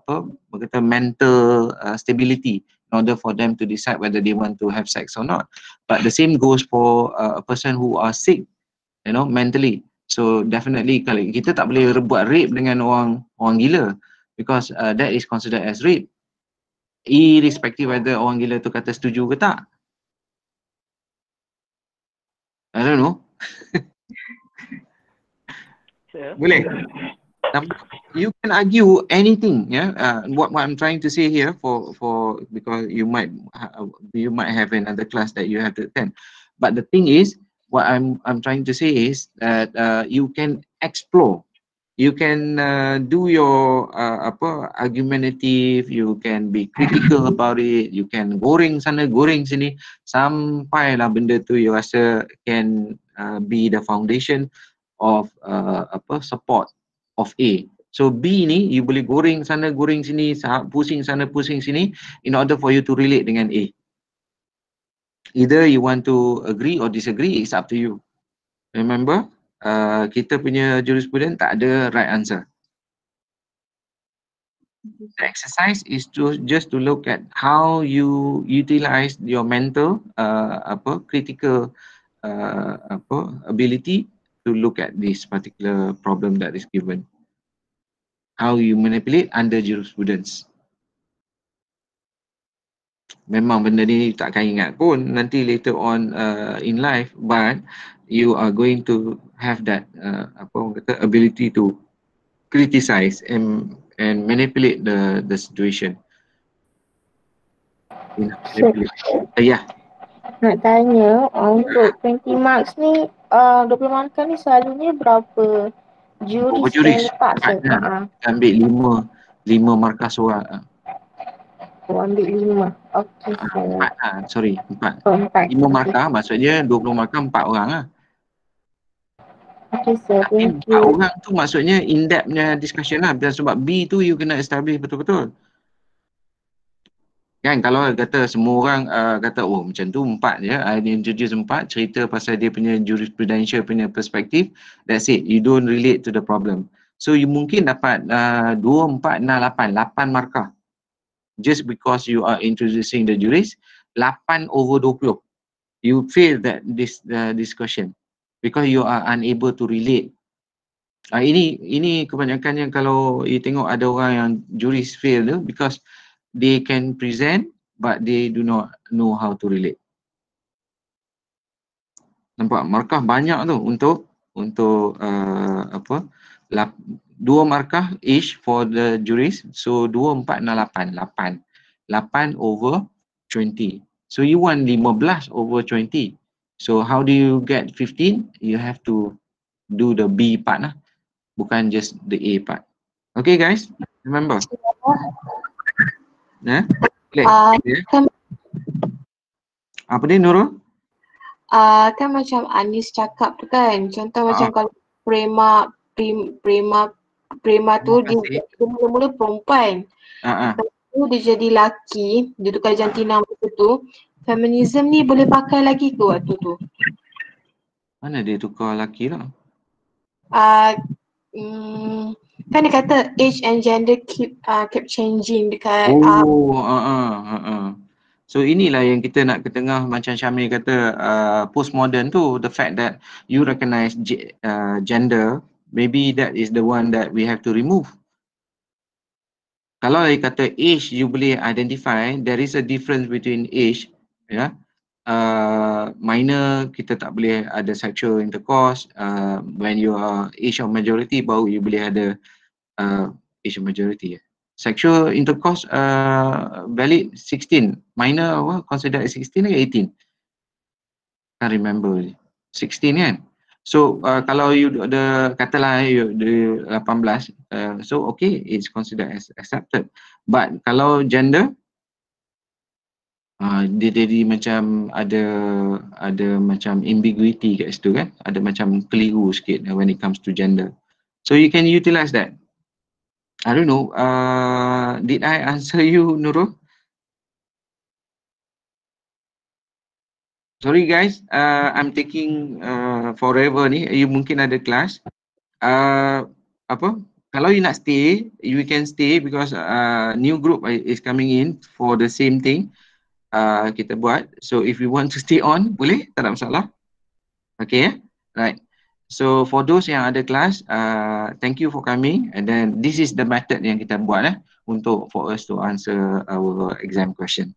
mental stability in order for them to decide whether they want to have sex or not. But the same goes for a person who are sick, mentally. So definitely kalau kita tak boleh buat rape dengan orang gila, because that is considered as rape. irrespective whether orang gila tu kata setuju ke tak. I don't know. Boleh. You can argue anything, yeah. What I'm trying to say here, because you might have another class that you have to attend, but the thing is, what I'm trying to say is that you can explore, you can do your argumentative, you can be critical about it, you can goreng sana goreng sini sampailah benda tu you rasa can be the foundation of support of A. So B ni you boleh goreng sana goreng sini, pusing sana pusing sini in order for you to relate dengan A. Either you want to agree or disagree, it's up to you. Remember, kita punya jurisprudence tak ada right answer. The exercise is just to look at how you utilize your mental critical ability to look at this particular problem that is given. How you manipulate under jurisprudence. Memang benda ni takkan ingat pun nanti later on in life, but you are going to have that ability to criticize and manipulate the situation. Yeah. Nak tanya, untuk 20 marks ni, 20 markah ni selalunya berapa juris yang letak tu? Ambil 5 markah seorang. Oh, ambil 5. Okey, sorry, 4. Oh, 4. 5 markah maksudnya 20 markah 4 orang lah. Okay, sir. Thank 4 you. orang tu maksudnya in-depthnya discussion lah. Sebab B tu you kena establish betul-betul. Kan kalau kata semua orang kata oh macam tu 4 je, I introduce 4, cerita pasal dia punya jurisprudential punya perspektif, that's it, you don't relate to the problem. So you mungkin dapat 2, 4, 6, 8 markah. Just because you are introducing the juris, 8 over 20. You fail that this question because you are unable to relate. Ini kebanyakannya kalau you tengok ada orang yang juris fail tu because they can present but they do not know how to relate. Nampak markah banyak tu untuk 2 markah each for the juris. So 2, 4, 6, 8 over 20. So you want 15 over 20. So how do you get 15? You have to do the B part lah, bukan just the A part. Okay guys, remember. Apa dia Nurul? Kan macam Anis cakap tu kan, contoh macam kalau prema tu dia mula-mula perempuan. Lepas tu dia jadi lelaki, dia tukar jantina macam tu. Feminism ni boleh pakai lagi ke waktu tu? Mana dia tukar lelaki lah? Kan dia kata age and gender keep changing dekat So inilah yang kita nak ketengah macam Syamil kata postmodern tu, the fact that you recognize gender, maybe that is the one that we have to remove. Kalau dia kata age you boleh identify, there is a difference between age, ya. Minor kita tak boleh ada sexual intercourse, when you are age of majority baru you boleh ada age of majority. Sexual intercourse valid 16, minor considered as 16 ke 18? Can't remember. 16 kan? So kalau you katalah you 18, so okay, it's considered as accepted. But kalau gender, dia jadi macam ada macam ambiguity kat situ kan, ada macam keliru sikit when it comes to gender. So you can utilize that. I don't know, did I answer you Nurul? Sorry guys, I'm taking forever ni, you mungkin ada kelas. Kalau you nak stay, you can stay because new group is coming in for the same thing. Kita buat. So if you want to stay on, boleh, tak ada masalah. Okay, right. So for those yang ada kelas, thank you for coming, and then this is the method yang kita buat untuk for us to answer our exam question.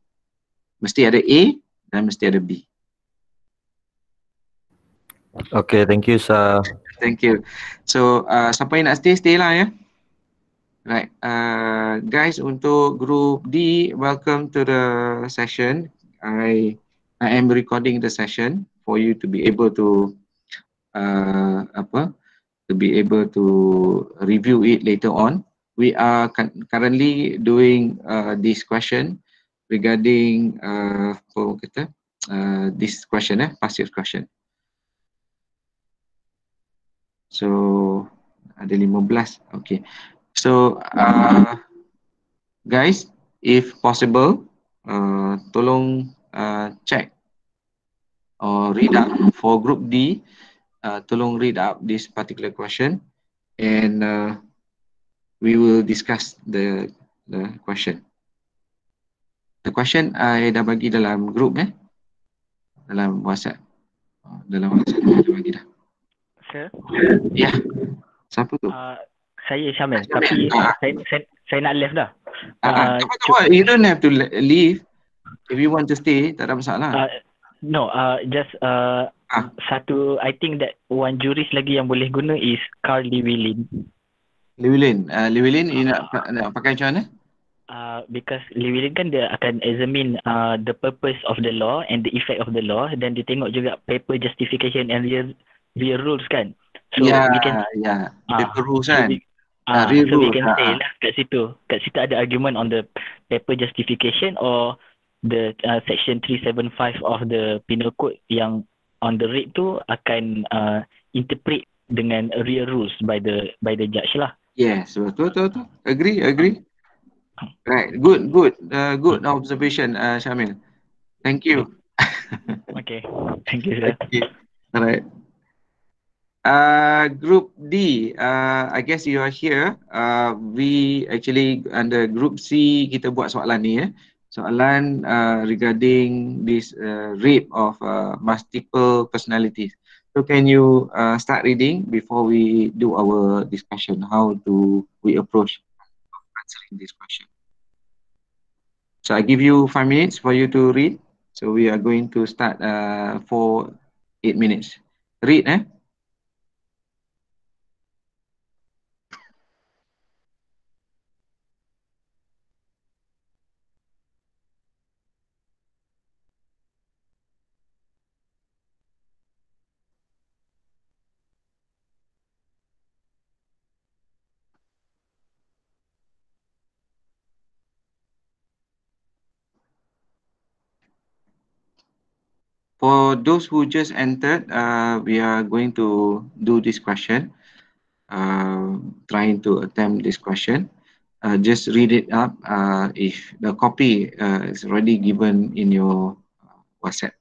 Mesti ada A dan mesti ada B. Okay, thank you, sir. Thank you. So siapa yang nak stay lah ya. Right, guys, untuk group D, welcome to the session. I am recording the session for you to be able to review it later on. We are currently doing this question regarding this question, passive question. So ada 15. Okay. So guys, if possible, tolong check or read up for group D. Tolong read up this particular question, and we will discuss the question. The question I dah bagi dalam group dalam WhatsApp. Dalam WhatsApp I dah bagi dah. Sir? Ya. Yeah. Siapa tu? Saya Syamil, tapi saya nak left dah. You don't have to leave. If you want to stay, tak ada masalah. No, just satu, I think that one juris lagi yang boleh guna is Carl Llewellyn. Llewellyn, you nak pakai macam mana? Because Llewellyn kan dia akan examine the purpose of the law and the effect of the law, dan dia tengok juga paper justification and real rules kan. So we can paper rules kan. So we can say lah kat situ ada argument on the paper justification or the section 375 of the penal code yang on the rape tu akan interpret dengan real rules by the judge lah. Yes, betul. Agree. Right, good observation, Syamil. Thank you. Okay, thank you, sir. Okay. Alright. Group D, I guess you are here. We actually under Group C kita buat soalan ni soalan regarding this rape of multiple personalities. So can you start reading before we do our discussion? How do we approach answering this question? So I give you 5 minutes for you to read. So we are going to start for 8 minutes. Read, For those who just entered, we are going to do this question, trying to attempt this question. Just read it up if the copy is already given in your WhatsApp.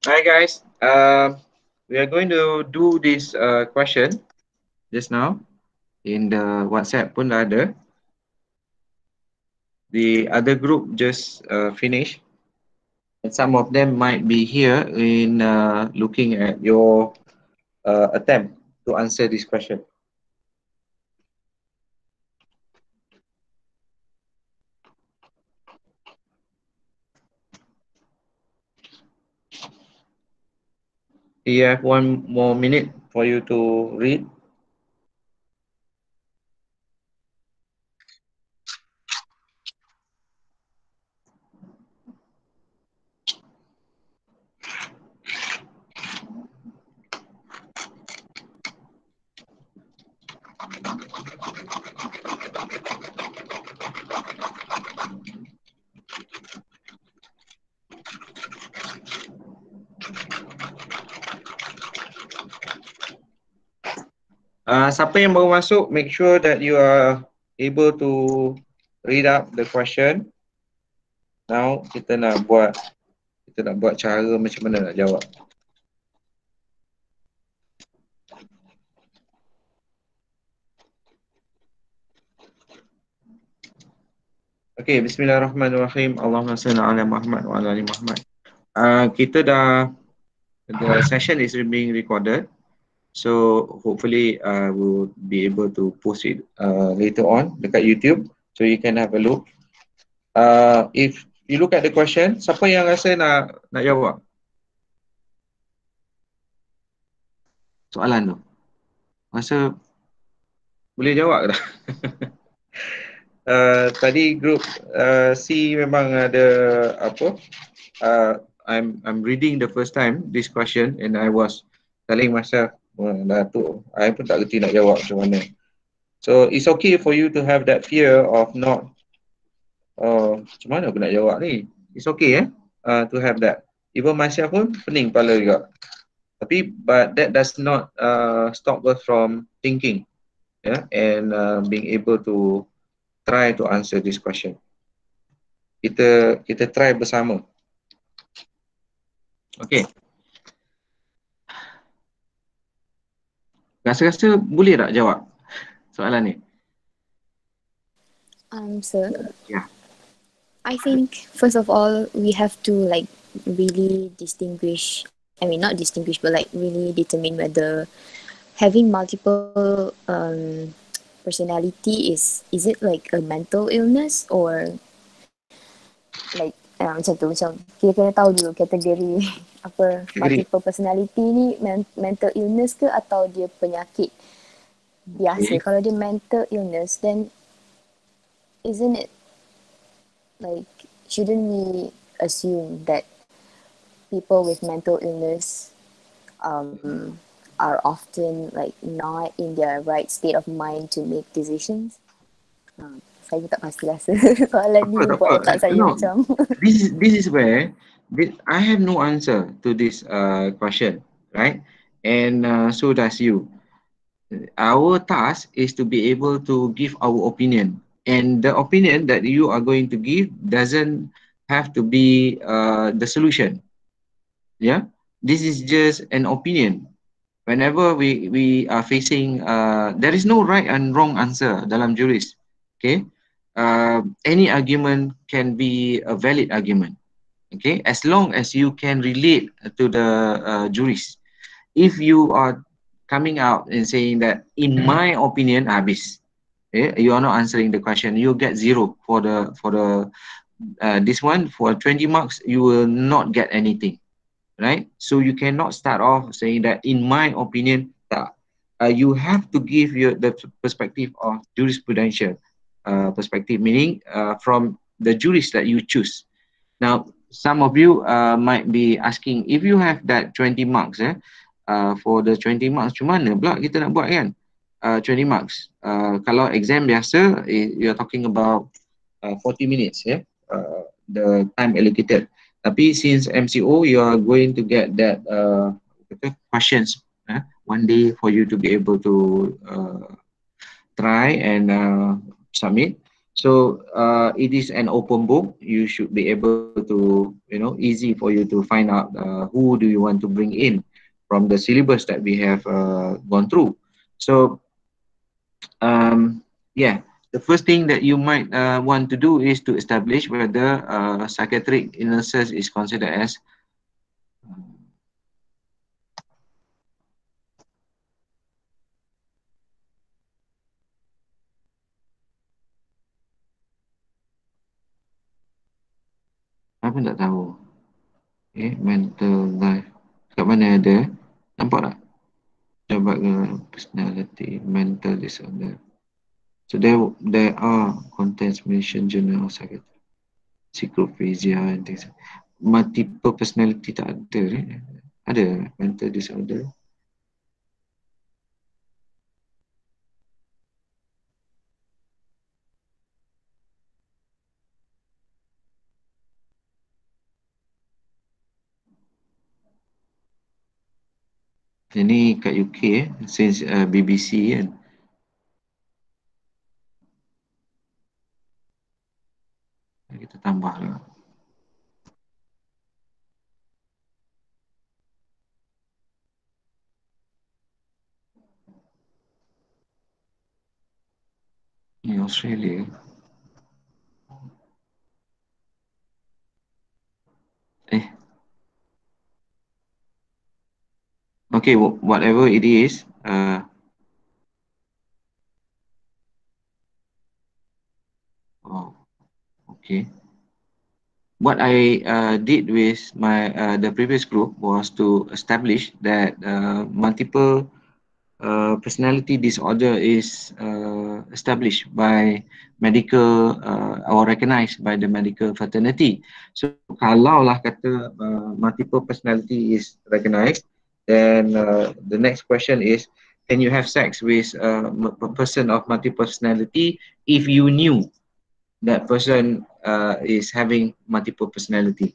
Hi guys. We are going to do this question just now in the WhatsApp pun dah ada. The other group just finished, and some of them might be here in looking at your attempt to answer this question. You have 1 more minute for you to read. Siapa yang baru masuk, make sure that you are able to read up the question. Now kita nak buat cara macam mana nak jawab. Okay, bismillahirrahmanirrahim. Allahumma salli ala Muhammad wa ala ali Muhammad. Kita dah, the session is being recorded. So hopefully we'll be able to post it later on dekat YouTube, so you can have a look. If you look at the question, siapa yang rasa nak jawab soalan tu? Rasa boleh jawab ke tak? Tadi group C memang ada apa? I'm reading the first time this question and I was telling myself, dah tu, I pun tak kerti nak jawab macam mana. So it's okay for you to have that fear of not, macam mana aku nak jawab ni? It's okay to have that. Even myself pun pening kepala juga. Tapi but that does not stop us from thinking, and being able to try to answer this question. Kita try bersama. Okay. Rasa-rasa boleh tak jawab soalan ni? Sir. Yeah. I think first of all we have to like really distinguish. I mean not distinguish, but like really determine whether having multiple personality is it like a mental illness or like macam tu, macam kita kena tahu dulu kategori apa multiple personality ni mental illness ke atau dia penyakit biasa. Kalau dia mental illness, then isn't it like, shouldn't we assume that people with mental illness are often like not in their right state of mind to make decisions? Saya tak pasti rasa soalan ni buat otak saya macam this is where I have no answer to this question, right? And so does you. Our task is to be able to give our opinion, and the opinion that you are going to give doesn't have to be the solution. Yeah, this is just an opinion. Whenever we are facing, there is no right and wrong answer dalam juris. Okay, any argument can be a valid argument. Okay, as long as you can relate to the juris. If you are coming out and saying that, in my opinion, habis, you are not answering the question, you get 0 for the this one. For 20 marks, you will not get anything, right? So you cannot start off saying that, in my opinion, you have to give the perspective of jurisprudential perspective, meaning from the jurist that you choose. Now, some of you might be asking, if you have that 20 marks, for the 20 marks, macam mana pula kita nak buat kan? 20 marks. Kalau exam biasa, you're talking about 40 minutes, the time allocated. Tapi since MCO, you are going to get that questions one day for you to be able to try and submit. So it is an open book. You should be able to, easy for you to find out who do you want to bring in from the syllabus that we have gone through. So yeah, the first thing that you might want to do is to establish whether psychiatric illnesses is considered as apa tak tahu. Mental life. Kat mana ada? Nampak tak? Coba ke personality, mental disorder. So there are contents mentioned journal of psychiatry, psychophasia and things. Multiple personality tak ada. Ada mental disorder. Ini kat UK since BBC kan. Kita tambah lah. Ini Australia. Okay, whatever it is, okay. What I did with my the previous group was to establish that multiple personality disorder is established by medical or recognized by the medical fraternity. So kalau lah kata multiple personality is recognized, then the next question is, can you have sex with a person of multiple personality if you knew that person is having multiple personality?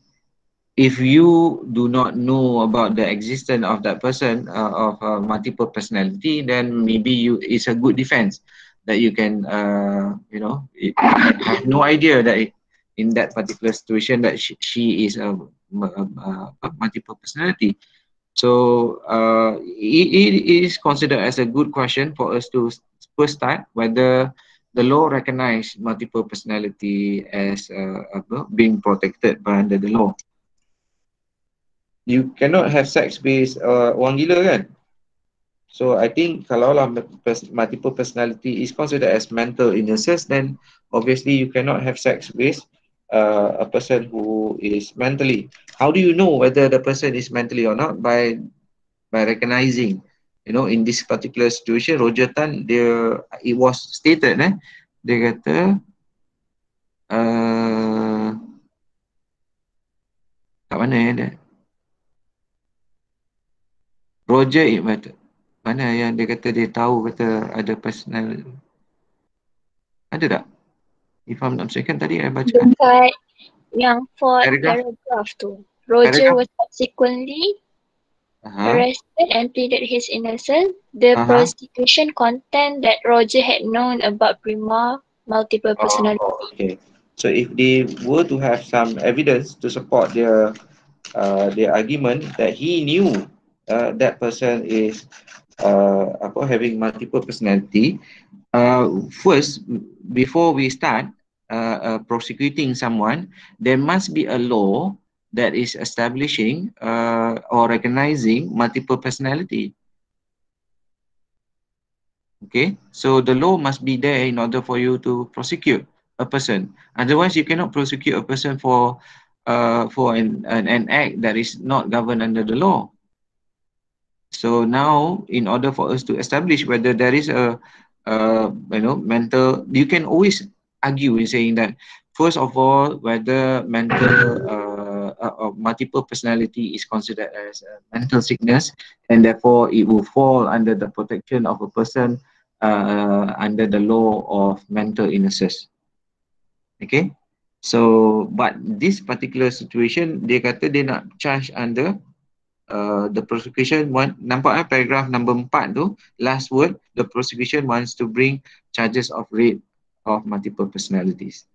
If you do not know about the existence of that person of multiple personality, then maybe it's a good defense that you can have no idea that in that particular situation that she is a multiple personality. So it is considered as a good question for us to first start whether the law recognize multiple personality as being protected by under the law. You cannot have sex with orang gila kan? So I think kalau lah multiple personality is considered as mental illnesses, then obviously you cannot have sex with a person who is mentally. How do you know whether the person is mentally or not? By recognizing, in this particular situation, Roger Tan, it was stated, dia kata, kat mana dia? Roger, mana yang dia kata dia tahu kata ada personal, ada tak? If I'm not mistaken, tadi saya baca. Dekat yang fourth paragraph tu. Roger was subsequently arrested and pleaded his innocence. The prosecution contend that Roger had known about Prima multiple personality. Okay. So if they were to have some evidence to support their argument that he knew that person is having multiple personality, first, before we start prosecuting someone, there must be a law that is establishing or recognizing multiple personality. Okay, so the law must be there in order for you to prosecute a person. Otherwise, you cannot prosecute a person for an act that is not governed under the law. So now, in order for us to establish whether there is a mental, you can always argue in saying that first of all, whether mental multiple personality is considered as a mental sickness, and therefore it will fall under the protection of a person under the law of mental illnesses. Okay, so but this particular situation, dia kata dia nak charge under the prosecution nampak paragraph number 4 tu, last word, the prosecution wants to bring charges of rape of multiple personalities.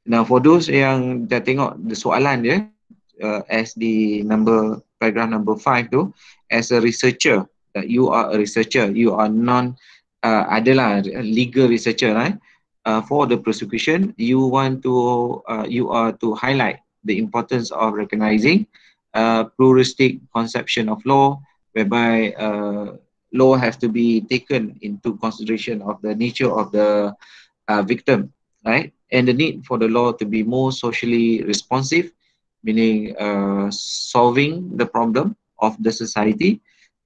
Now for those yang dah tengok the soalan dia, as di paragraph number 5 tu, as a researcher, you are a researcher, you are adalah legal researcher, right? For the prosecution, you are to highlight the importance of recognizing pluralistic conception of law, whereby law has to be taken into consideration of the nature of the victim, right? And the need for the law to be more socially responsive, meaning solving the problem of the society,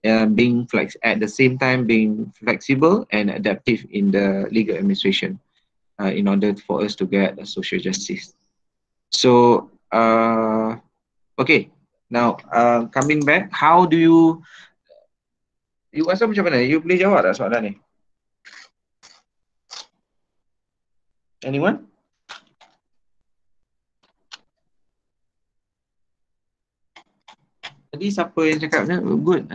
at the same time being flexible and adaptive in the legal administration in order for us to get social justice. So, okay. Now, coming back, how do you rasa macam mana? You boleh jawab tak soalan ni? Anyone? Tadi siapa yang cakap ni? Good.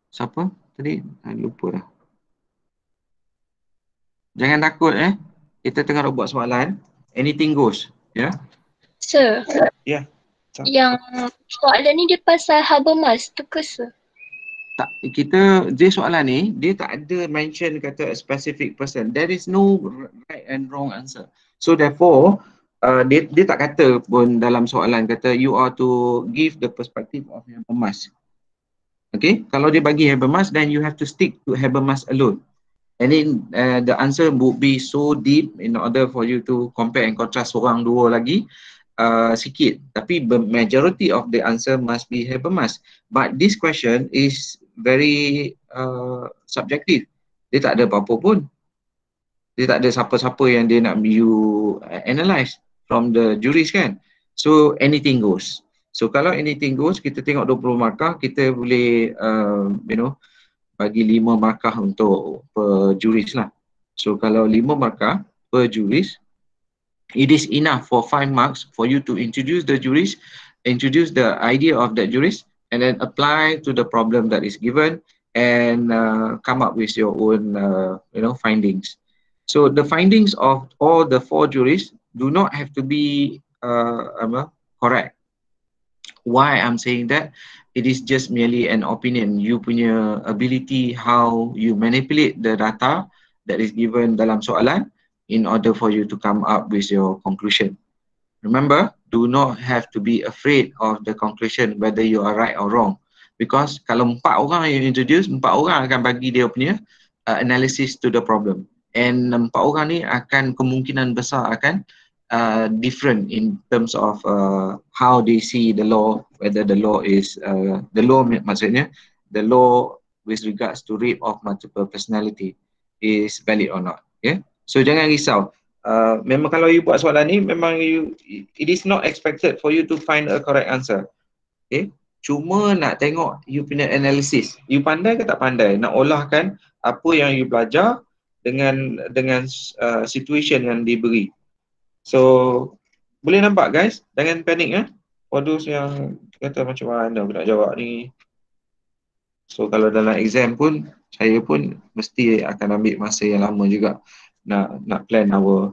Siapa tadi? Lupa dah. Jangan takut kita tengah buat soalan. Anything goes. Ya. Yeah? Sir. Ya. Yeah. Yang soalan ni dia pasal Habermas tu ke sir? Tak, dia soalan ni dia tak ada mention kata a specific person. There is no right and wrong answer. So therefore dia tak kata pun dalam soalan kata you are to give the perspective of Habermas. Okay, kalau dia bagi Habermas, then you have to stick to Habermas alone. And then the answer would be so deep in order for you to compare and contrast orang dua lagi sikit. Tapi majority of the answer must be Habermas. But this question is very subjective. Dia tak ada apa-apa pun. Dia tak ada siapa-siapa yang dia nak you analyse from the juries kan. So anything goes. So kalau anything goes, kita tengok 20 markah, kita boleh bagi 5 markah untuk per juris lah. So kalau 5 markah per juris, it is enough for 5 marks for you to introduce the juris, introduce the idea of that juris, and then apply to the problem that is given and come up with your own findings. So the findings of all the 4 juries do not have to be correct. Why I'm saying that? It is just merely an opinion. You punya ability how you manipulate the data that is given dalam soalan in order for you to come up with your conclusion. Remember, do not have to be afraid of the conclusion whether you are right or wrong. Because kalau 4 orang yang introduce, 4 orang akan bagi dia punya analysis to the problem. And 4 orang ni akan kemungkinan besar akan different in terms of how they see the law, whether the law is, maksudnya, the law with regards to rape of multiple personality is valid or not. Yeah? So jangan risau. Memang kalau you buat soalan ni, memang it is not expected for you to find a correct answer. Okay? Cuma nak tengok you punya analysis. You pandai ke tak pandai? Nak olahkan apa yang you belajar dengan situation yang diberi. So boleh nampak guys, jangan panik for those yang kata macam mana aku nak jawab ni. So kalau dalam exam pun, saya pun mesti akan ambil masa yang lama juga nak plan our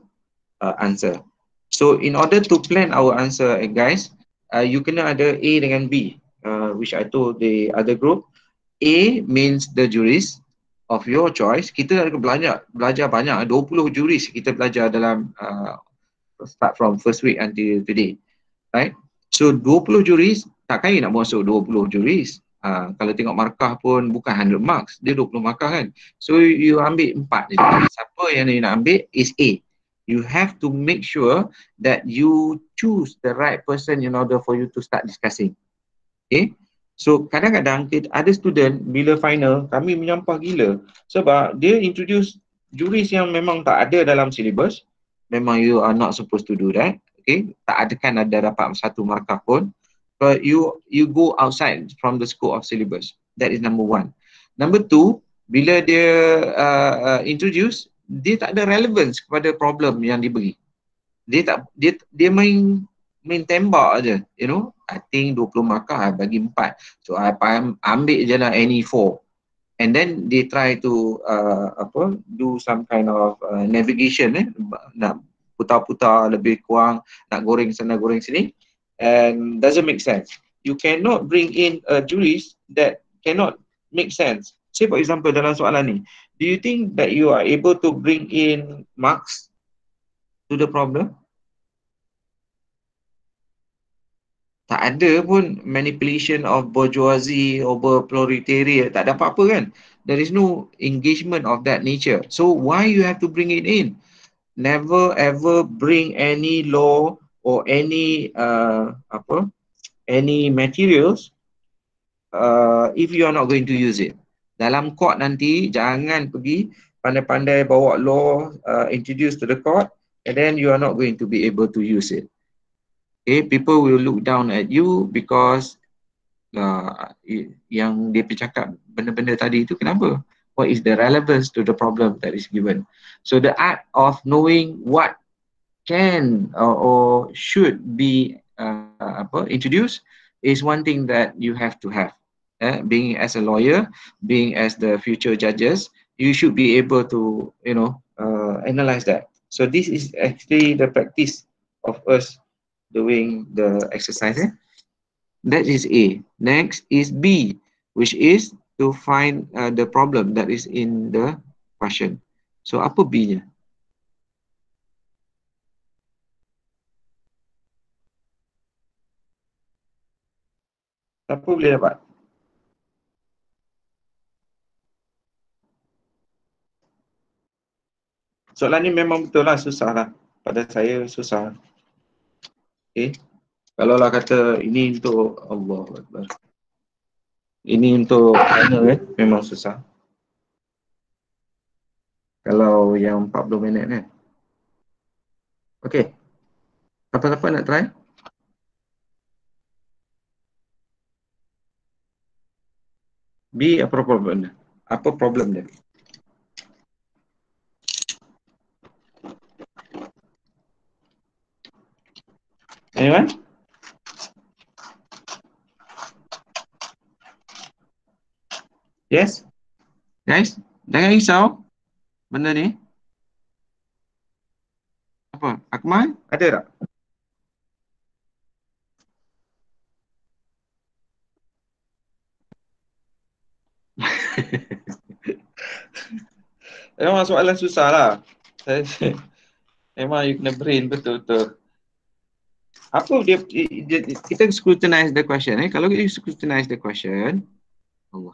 answer. So in order to plan our answer guys, you kena ada A dengan B, which I told the other group. A means the juris of your choice. Kita ada belajar banyak, 20 juris kita belajar dalam start from first week until today, right? So 20 juris, takkan you nak masuk 20 juris. Kalau tengok markah pun bukan 100 marks, dia 20 markah kan. So you ambil 4 je. Siapa yang you nak ambil is A. You have to make sure that you choose the right person in order for you to start discussing. Okay? So kadang-kadang ada student bila final, kami menyampah gila sebab dia introduce juris yang memang tak ada dalam syllabus. Memang you are not supposed to do that. Okay? Tak ada dapat 1 markah pun. But you go outside from the scope of syllabus. That is number 1. Number 2, bila dia introduce, dia tak ada relevance kepada problem yang diberi. Dia main tembak aja, you know. I think 20 markah I bagi 4. So I ambil je lah any 4. and then they try to do some kind of navigation, nak putar-putar lebih kurang, nak goreng sana goreng sini, and doesn't make sense. You cannot bring in a jurist that cannot make sense. Say for example dalam soalan ni, do you think that you are able to bring in Marx to the problem? Tak ada pun manipulation of bourgeoisie over proletariat, tak ada apa-apa kan. There is no engagement of that nature. So why you have to bring it in? Never ever bring any law or any any materials if you are not going to use it. Dalam court nanti jangan pergi pandai-pandai bawa law introduce to the court and then you are not going to be able to use it. Okay, people will look down at you because yang dia bercakap benda-benda tadi itu kenapa? What is the relevance to the problem that is given? So the art of knowing what can or should be introduced is one thing that you have to have. Being as a lawyer, being as the future judges, you should be able to analyze that. So this is actually the practice of us doing the exercise. That is A. Next is B, which is to find the problem that is in the question. So apa B-nya? Siapa boleh dapat? Soalan ni memang betul lah, susah lah. Pada saya susah. Okay. Kalau lah kata ini untuk Allah Akbar, ini untuk mana memang susah. Kalau yang 40 minit kan. Okay. Siapa-siapa nak try? B, apa problem dia? Apa problem dia? Anyone? Yes? Guys, jangan risau benda ni. Apa? Akmal? Ada tak? Memang soalan susah lah. Memang you kena brain betul-betul. Apa dia, kita scrutinize the question. Kalau you scrutinize the question, Allah.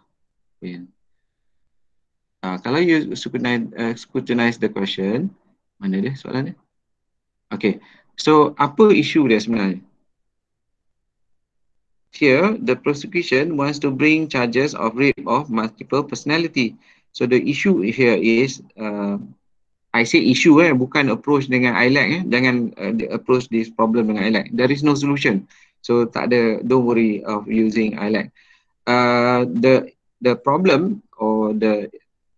Kalau you scrutinize the question, mana dia soalan dia? Okay, so apa isu dia sebenarnya? Here, the prosecution wants to bring charges of rape of multiple personality. So the issue here is, I say issue bukan approach dengan ILAC. Jangan approach this problem dengan ILAC. There is no solution. So tak ada, don't worry of using ILAC. The problem or the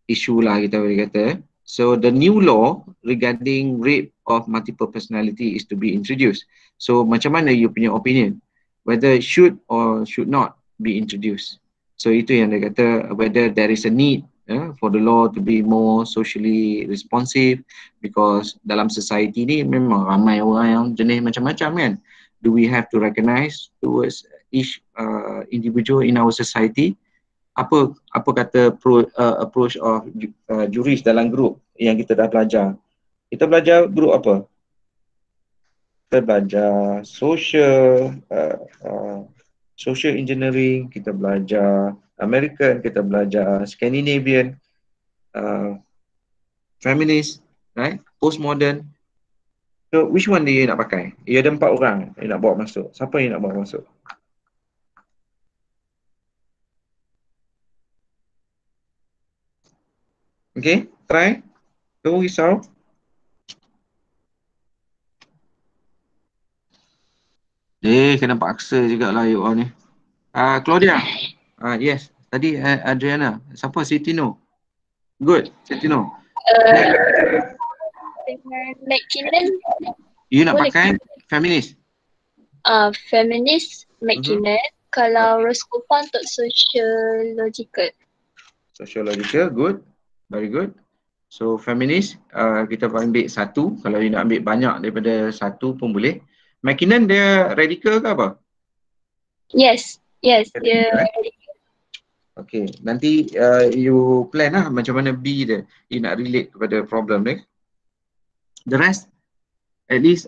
issue lah kita boleh kata. So the new law regarding rape of multiple personality is to be introduced. So macam mana you punya opinion? Whether it should or should not be introduced. So itu yang dia kata, whether there is a need for the law to be more socially responsive, because dalam society ni memang ramai orang yang jenis macam-macam kan. Do we have to recognize towards each individual in our society? Apa kata approach of juris dalam group yang kita dah belajar? Kita belajar group apa? Kita belajar social engineering, kita belajar American, kita belajar Scandinavian, feminist, right? Postmodern. So which one dia nak pakai? Ia ada 4 orang yang nak bawa masuk. Siapa yang nak bawa masuk? Okay, try. Don't risau. Kena paksa juga lah you all ni. Claudia. Yes, tadi Adriana. Siapa? Sitino. Good, Sitino. Dengan McKinnon. You nak pakai feminist? Feminist McKinnon. Kalau Roscoe untuk sociological. Sociological, good. Very good. So feminist, kita ambil satu. Kalau you nak ambil banyak daripada satu pun boleh. McKinnon dia radical ke apa? Yes, yes, Dia dia radical, okay, nanti you plan lah macam mana B dia. You nak relate kepada problem dia. The rest, at least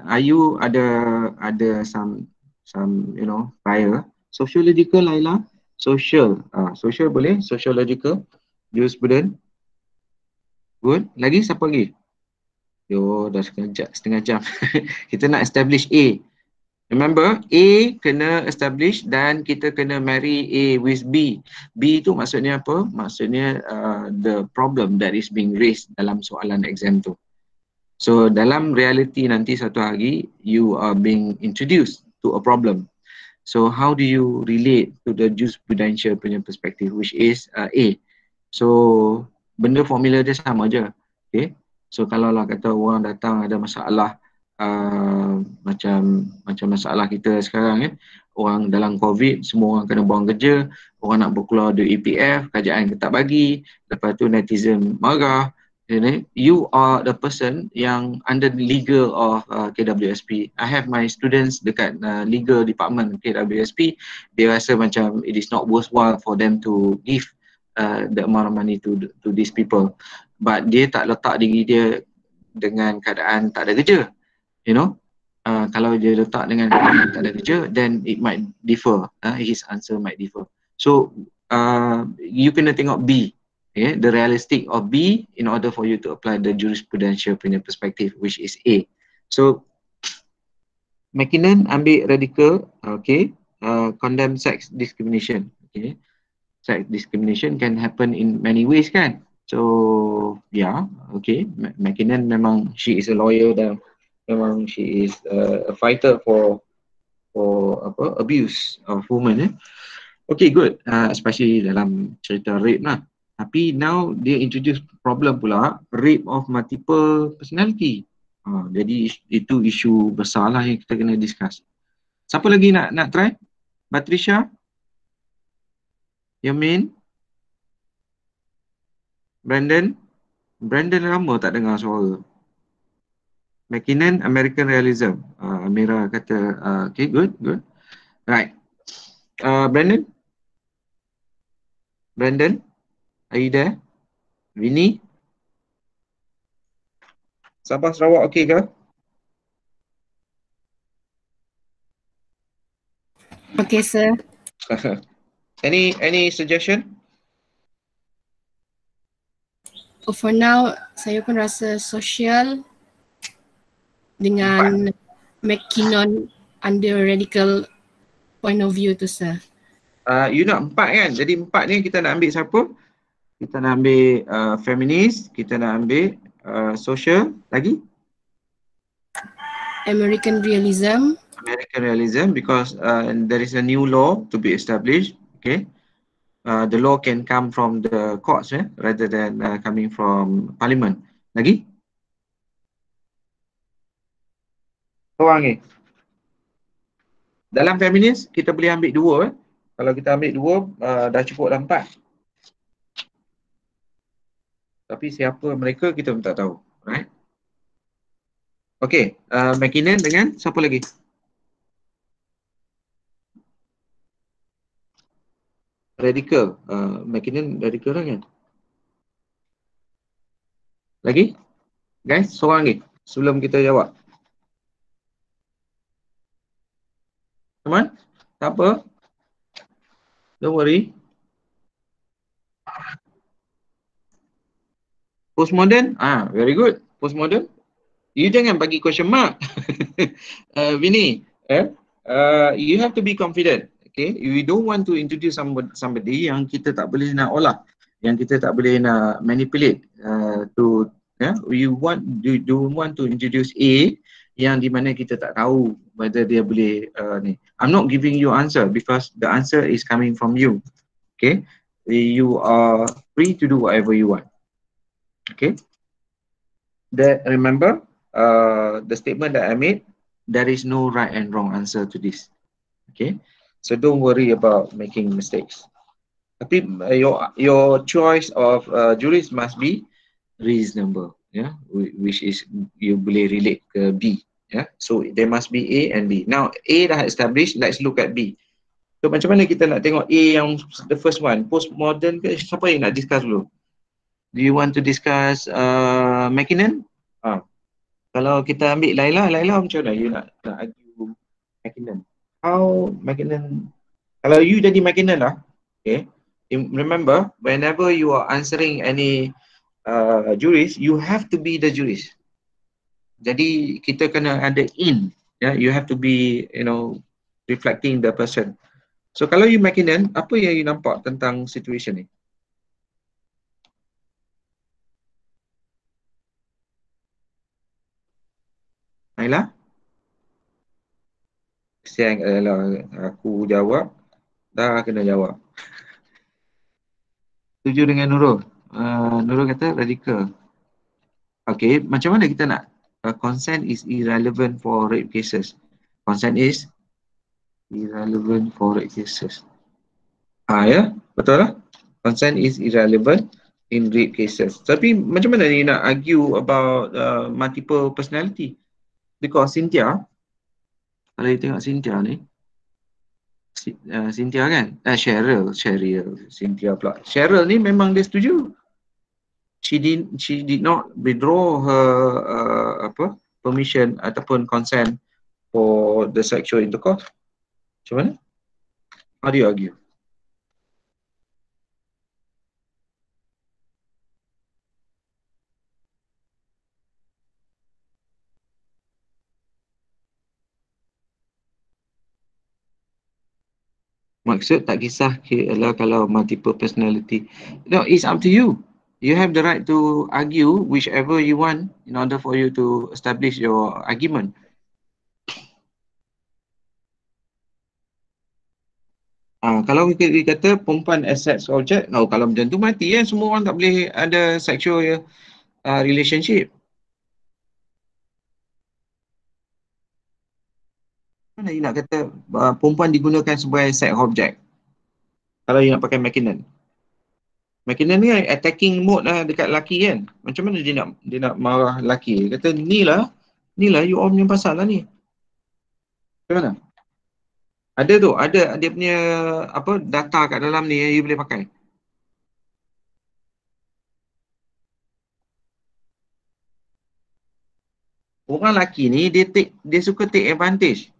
Ayu ada some you know prior. Sociological Laila, social boleh, sociological, jurisprudence, good. Lagi siapa lagi? Yo, dah setengah jam. Kita nak establish A. Remember, A kena establish dan kita kena marry A with B. B tu maksudnya apa? Maksudnya the problem that is being raised dalam soalan exam tu. So dalam reality nanti satu hari you are being introduced to a problem. So how do you relate to the jurisprudential punya perspective, which is A. So benda formula dia sama je. Okay. So kalau lah kata orang datang ada masalah macam masalah kita sekarang kan, orang dalam COVID semua orang kena buang kerja, orang nak berkeluar dari EPF, kerajaan tak bagi, lepas tu netizen marah. You are the person yang under the legal of KWSP. I have my students dekat legal department KWSP. Dia rasa macam it is not worthwhile for them to give the amount of money to these people. But dia tak letak diri dia dengan keadaan tak ada kerja. You know, kalau dia letak dengan keadaan tak ada kerja, then it might differ. His answer might differ. So you kena tengok B. Okay, the realistic of B in order for you to apply the jurisprudential punya perspective, which is A. So McKinnon ambil radical, okay, condemn sex discrimination. Okay, sex discrimination can happen in many ways kan. So yeah, okay, McKinnon memang she is a lawyer dan memang she is a fighter for apa abuse of women. Okay, good, especially dalam cerita rape lah. Tapi now dia introduce problem pula, rape of multiple personality. Jadi itu isu besar lah yang kita kena discuss. Siapa lagi nak try? Batrisha? Yamin? Brandon? Brandon lama tak dengar suara. McKinnon, American Realism. Amira kata, okay, good. Right. Brandon? Are you there? Vinny? Sabah Sarawak okay ke? Okay, sir. Any suggestion? For now, saya pun rasa social dengan McKinnon under radical point of view tu, sir. You nak 4 kan? Jadi 4 ni kita nak ambil siapa? Kita nak ambil feminist, kita nak ambil social, lagi? American Realism. American Realism, because there is a new law to be established, okay? The law can come from the courts rather than coming from parliament. Lagi? Orang ni. Dalam feminist, kita boleh ambil 2. Kalau kita ambil 2, dah cukup dah 4. Tapi siapa mereka kita pun tak tahu, right? Okay, McKinnon dengan siapa lagi? Radical, McKinnon radical kan? Lagi? Guys, seorang lagi sebelum kita jawab. Teman, tak apa. Don't worry. Postmodern? Very good. Postmodern. You jangan bagi question mark. Vinny, you have to be confident. Okay, you don't want to introduce somebody yang kita tak boleh nak olah, yang kita tak boleh nak manipulate. You don't want to introduce A yang di mana kita tak tahu whether dia boleh ni. I'm not giving you answer because the answer is coming from you. Okay, you are free to do whatever you want. Okay, that remember the statement that I made, there is no right and wrong answer to this. Okay, so don't worry about making mistakes. Tapi your choice of jurist must be reasonable, yeah, which is you boleh relate ke B, yeah. So there must be A and B. Now A dah established, let's look at B. So macam mana kita nak tengok A yang the first one, postmodern ke? Siapa yang nak discuss dulu? Do you want to discuss Mackinnon? Kalau kita ambil Laila macam mana you nak argue Mackinnon? How Mackinnon, kalau you jadi Mackinnon lah, okay, remember whenever you are answering any jurist, you have to be the jurist. Jadi kita kena ada in, yeah, you have to be, you know, reflecting the person. So kalau you Mackinnon, apa yang you nampak tentang situation ni? Naila? Kesian aku jawab, dah kena jawab. Setuju dengan Nurul? Nurul kata radikal. Okay, macam mana kita nak consent is irrelevant for rape cases? Consent is irrelevant for rape cases. Ya, betul lah. Consent is irrelevant in rape cases. Tapi macam mana ni nak argue about multiple personality? Because Cynthia, kalau you tengok Cynthia ni, Cynthia kan? Cheryl, Cynthia pula. Cheryl ni memang dia setuju. She did not withdraw her permission ataupun consent for the sexual intercourse. Macam mana? How do you argue? Maksud tak kisah ialah kalau multiple personality. No, it's up to you. You have the right to argue whichever you want in order for you to establish your argument. Kalau kita kata perempuan as sex object, kalau macam tu mati kan, semua orang tak boleh ada sexual relationship. Mana you nak kata perempuan digunakan sebagai sex object? Kalau you nak pakai Mackinnon. Mackinnon ni attacking mode lah dekat lelaki kan. Macam mana dia nak marah lelaki? Dia kata ni lah you all punya pasal lah ni. Macam mana? Ada tu, ada dia punya data kat dalam ni yang you boleh pakai. Orang lelaki ni dia suka take advantage.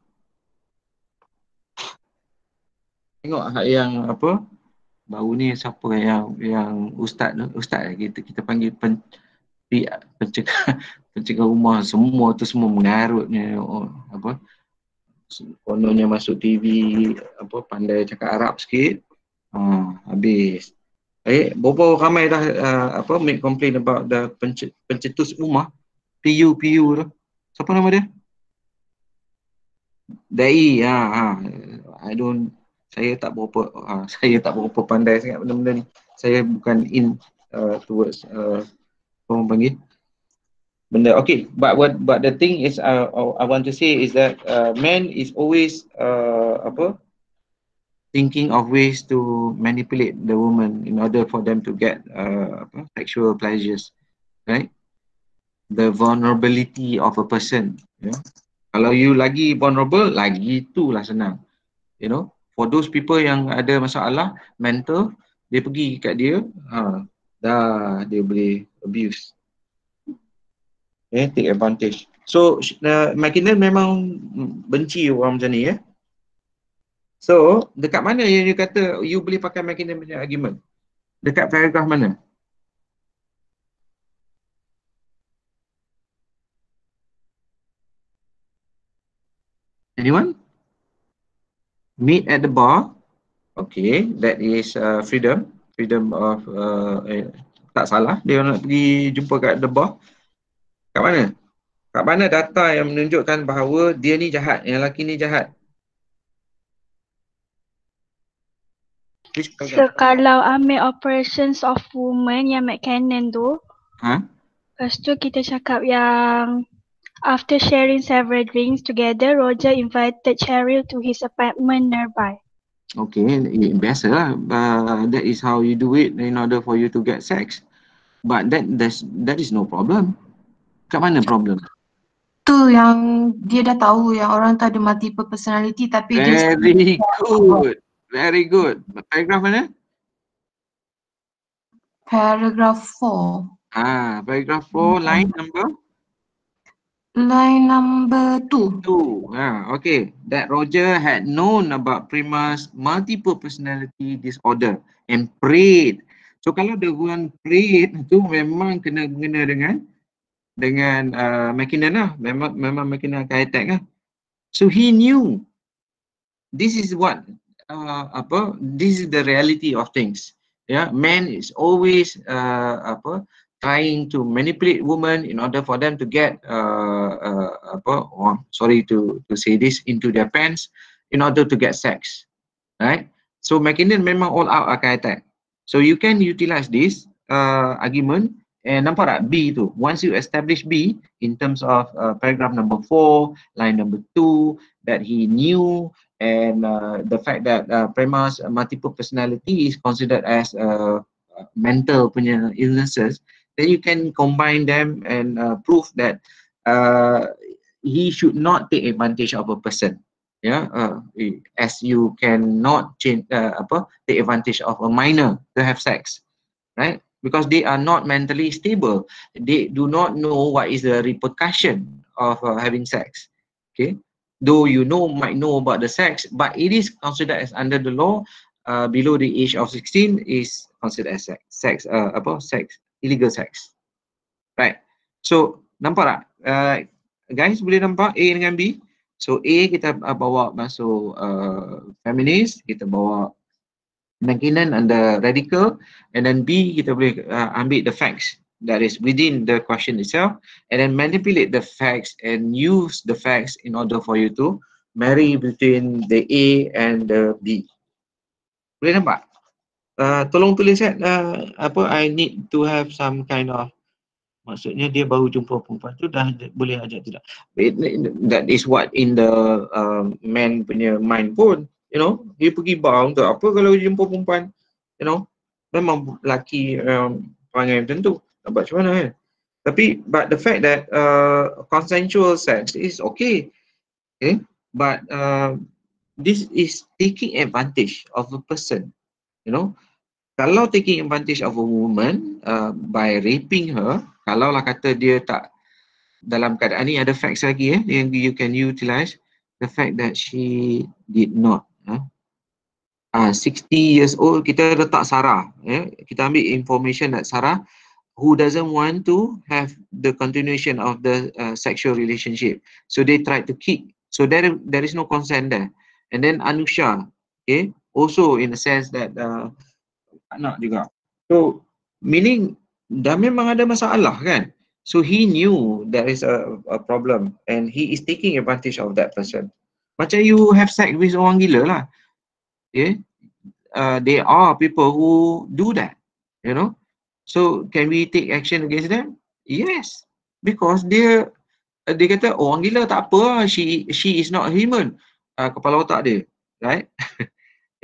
Tengok yang baru ni siapa yang ustaz kita panggil pencegah rumah, semua tu semua mengarutnya kononnya masuk TV pandai cakap Arab sikit, habis. Berapa ramai dah make complain about the pencetus rumah, PU tu. Siapa nama dia? Dai. Saya tak berapa pandai sangat benda-benda ni. Saya bukan in towards orang panggil benda. Okay, but the thing is I want to say is that man is always thinking of ways to manipulate the woman in order for them to get sexual pleasures, right? The vulnerability of a person, you know. Kalau you lagi vulnerable, lagi itulah senang, you know. For those people yang ada masalah mental, dia pergi kat dia, dah dia boleh abuse, take advantage. So Mackinnon memang benci orang macam ni, So dekat mana yang you kata you boleh pakai Mackinnon punya argument? Dekat paragraf mana? Anyone? Meet at the bar. Okay, that is freedom of tak salah dia nak pergi jumpa kat the bar. Kat mana? Kat mana data yang menunjukkan bahawa dia ni jahat, yang lelaki ni jahat? So kalau ambil operations of woman yang Mackinnon tu, lepas tu kita cakap yang after sharing several drinks together, Roger invited Cheryl to his apartment nearby. Okay, biasalah. That is how you do it in order for you to get sex. But that is no problem. Kat mana problem? Tu yang dia dah tahu yang orang tu ada multiple personality tapi dia Very good. Very good. Paragraph mana? paragraph 4. Paragraph 4, line number? Line number 2. 2. Okay. That Roger had known about Prima's multiple personality disorder and prayed. So kalau the one prayed tu memang kena mengena dengan McKinnon lah. Memang McKinnon akan attack lah. So he knew. This is what this is the reality of things. Yeah, man is always trying to manipulate women in order for them to get sorry to say this, into their pants in order to get sex, right? So McKinnon memang all out akan attack. So you can utilize this argument. And nampak tak B tu, once you establish B in terms of paragraph number 4, line number 2, that he knew, and the fact that Prima's multiple personality is considered as mental punya illnesses, then you can combine them and prove that he should not take advantage of a person. Yeah, as you cannot take advantage of a minor to have sex, right? Because they are not mentally stable. They do not know what is the repercussion of having sex. Okay, though you might know about the sex, but it is considered as under the law below the age of 16 is considered as sex, illegal sex. Right. So nampak tak? Guys boleh nampak A dengan B. So A kita bawa masuk feminist, kita bawa McKinnon under radical, and then B kita boleh ambil the facts that is within the question itself, and then manipulate the facts and use the facts in order for you to marry between the A and the B. Boleh nampak? Tolong tulis I need to have some kind of, maksudnya dia baru jumpa perempuan tu dah boleh ajak tidak. That is what in the man punya mind pun. You know, dia pergi bar untuk apa kalau dia jumpa perempuan, you know, memang lelaki perangai macam tu, nak buat macam mana kan. Tapi, but the fact that consensual sex is okay, but this is taking advantage of a person, you know. Kalau taking advantage of a woman by raping her, kalau lah kata dia tak, dalam keadaan ni ada facts lagi yang you can utilize, the fact that she did not 60 years old, kita letak Sarah, kita ambil information that Sarah who doesn't want to have the continuation of the sexual relationship, so they tried to kick, so there is no consent there. And then Anusha, also in the sense that anak juga, so meaning dah memang ada masalah kan. So he knew there is a problem and he is taking advantage of that person. Macam you have sex with orang gila lah. There are people who do that, you know. So can we take action against them? Yes, because dia kata orang gila tak apa, she is not human, kepala otak dia, right?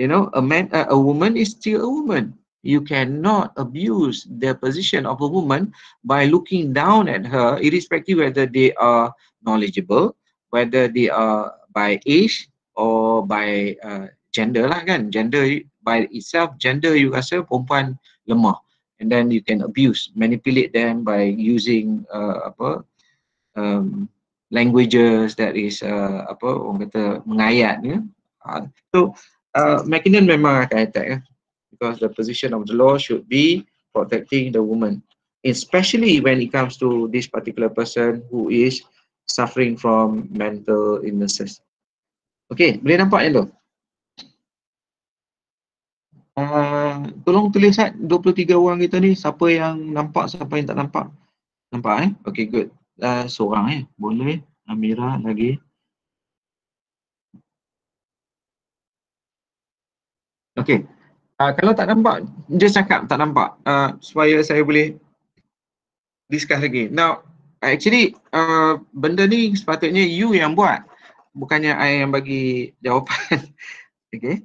You know, a woman is still a woman. You cannot abuse the position of a woman by looking down at her, irrespective whether they are knowledgeable, whether they are by age or by gender lah kan. Gender by itself, gender you rasa perempuan lemah, and then you can abuse, manipulate them by using languages that is orang kata mengayat ya. So McKinnon memang akan attack because the position of the law should be protecting the woman, especially when it comes to this particular person who is suffering from mental illnesses. Okay, boleh nampak yang tu? Tolong tulis 23 orang kita ni, siapa yang nampak, siapa yang tak nampak. Nampak Okay, good. Seorang boleh. Amira lagi. Okay. Kalau tak nampak, just cakap tak nampak supaya saya boleh discuss lagi. Now, actually benda ni sepatutnya you yang buat, bukannya I yang bagi jawapan. Okay.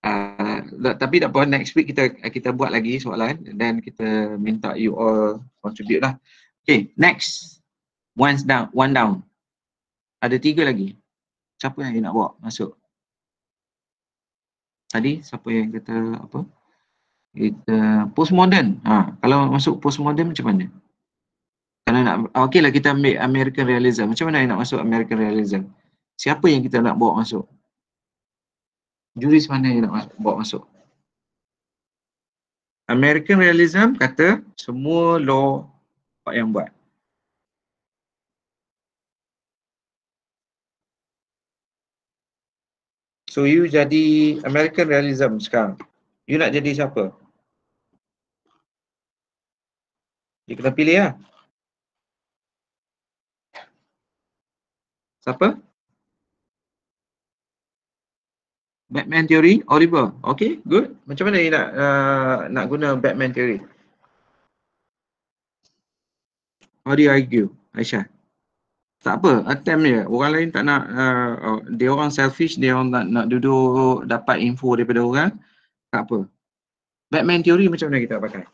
Tapi tak apa, next week kita buat lagi soalan dan kita minta you all contribute lah. Okay, next. One down. Ada 3 lagi. Siapa yang nak bawa masuk? Tadi siapa yang kata apa? Kita postmodern. Kalau masuk postmodern macam mana? Kalau nak, okey lah kita ambil American Realism. Macam mana yang nak masuk American Realism? Siapa yang kita nak bawa masuk? Juris mana yang nak bawa masuk? American Realism kata semua law yang buat. So you jadi American Realism sekarang. You nak jadi siapa? You kena pilih lah. Siapa? Batman Theory, Oliver. Okay, good. Macam mana you nak guna Batman Theory? How do you argue, Aisyah? Tak apa, attempt je. Orang lain tak nak, dia orang selfish, dia orang nak duduk dapat info daripada orang. Tak apa. Batman Theory macam mana kita pakai?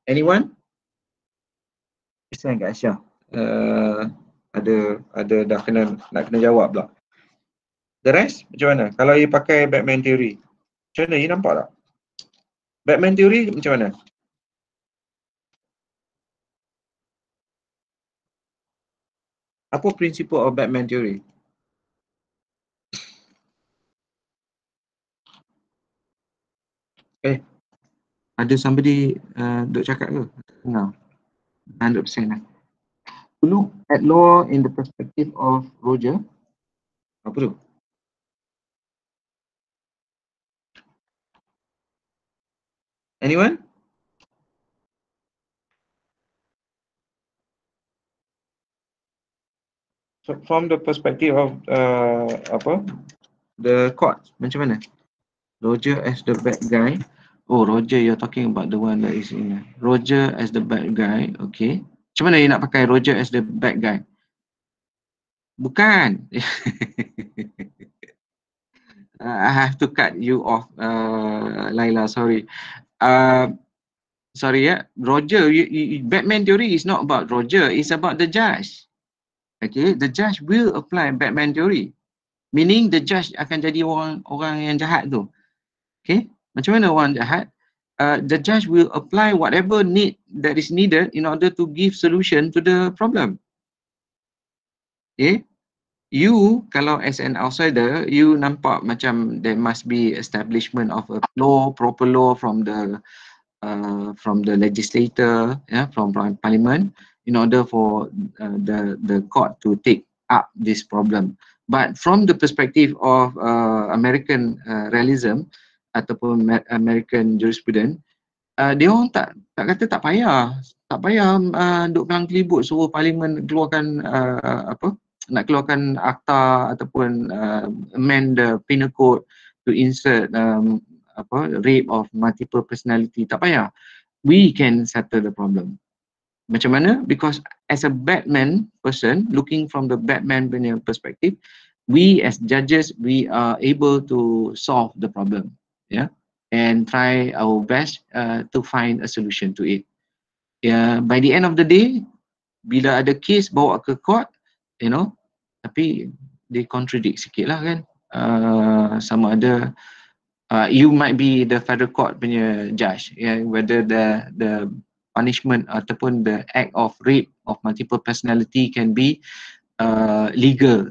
Anyone? Isyan kat Aisyah. Ada dah nak kena jawab pula. The rest macam mana? Kalau you pakai Batman Theory, macam mana? You nampak tak? Batman Theory macam mana? Apa prinsipal of Batman Theory? Ada somebody duk cakap ke? No. 100% lah. Look at law in the perspective of Roger. Apa tu? Anyone? So, from the perspective of the court, macam mana? Roger as the bad guy. Oh, Roger, you're talking about the one that is in Roger as the bad guy. Okay. Macam mana you nak pakai Roger as the bad guy? Bukan. I have to cut you off, Laila. Sorry. Sorry, Roger. Batman Theory is not about Roger. It's about the judge. Okay, the judge will apply Batman Theory. Meaning the judge akan jadi orang yang jahat tu. Okay, macam mana orang jahat? The judge will apply whatever that is needed in order to give solution to the problem. Okay, you kalau as an outsider, you nampak macam there must be establishment of a law, proper law from the legislator, from parliament, in order for the court to take up this problem. But from the perspective of American realism ataupun American jurisprudence, dia orang tak kata tak payah duk kelang kelibut suruh parlimen keluarkan nak keluarkan akta ataupun amend the penal code to insert rape of multiple personality. Tak payah. We can settle the problem. Macam mana? Because as a Batman person, looking from the Batman perspective, we as judges, we are able to solve the problem, and try our best to find a solution to it. By the end of the day, bila ada case bawa ke court, tapi they contradict sikit lah kan. Sama ada you might be the federal court punya judge, whether the punishment ataupun the act of rape of multiple personality can be legal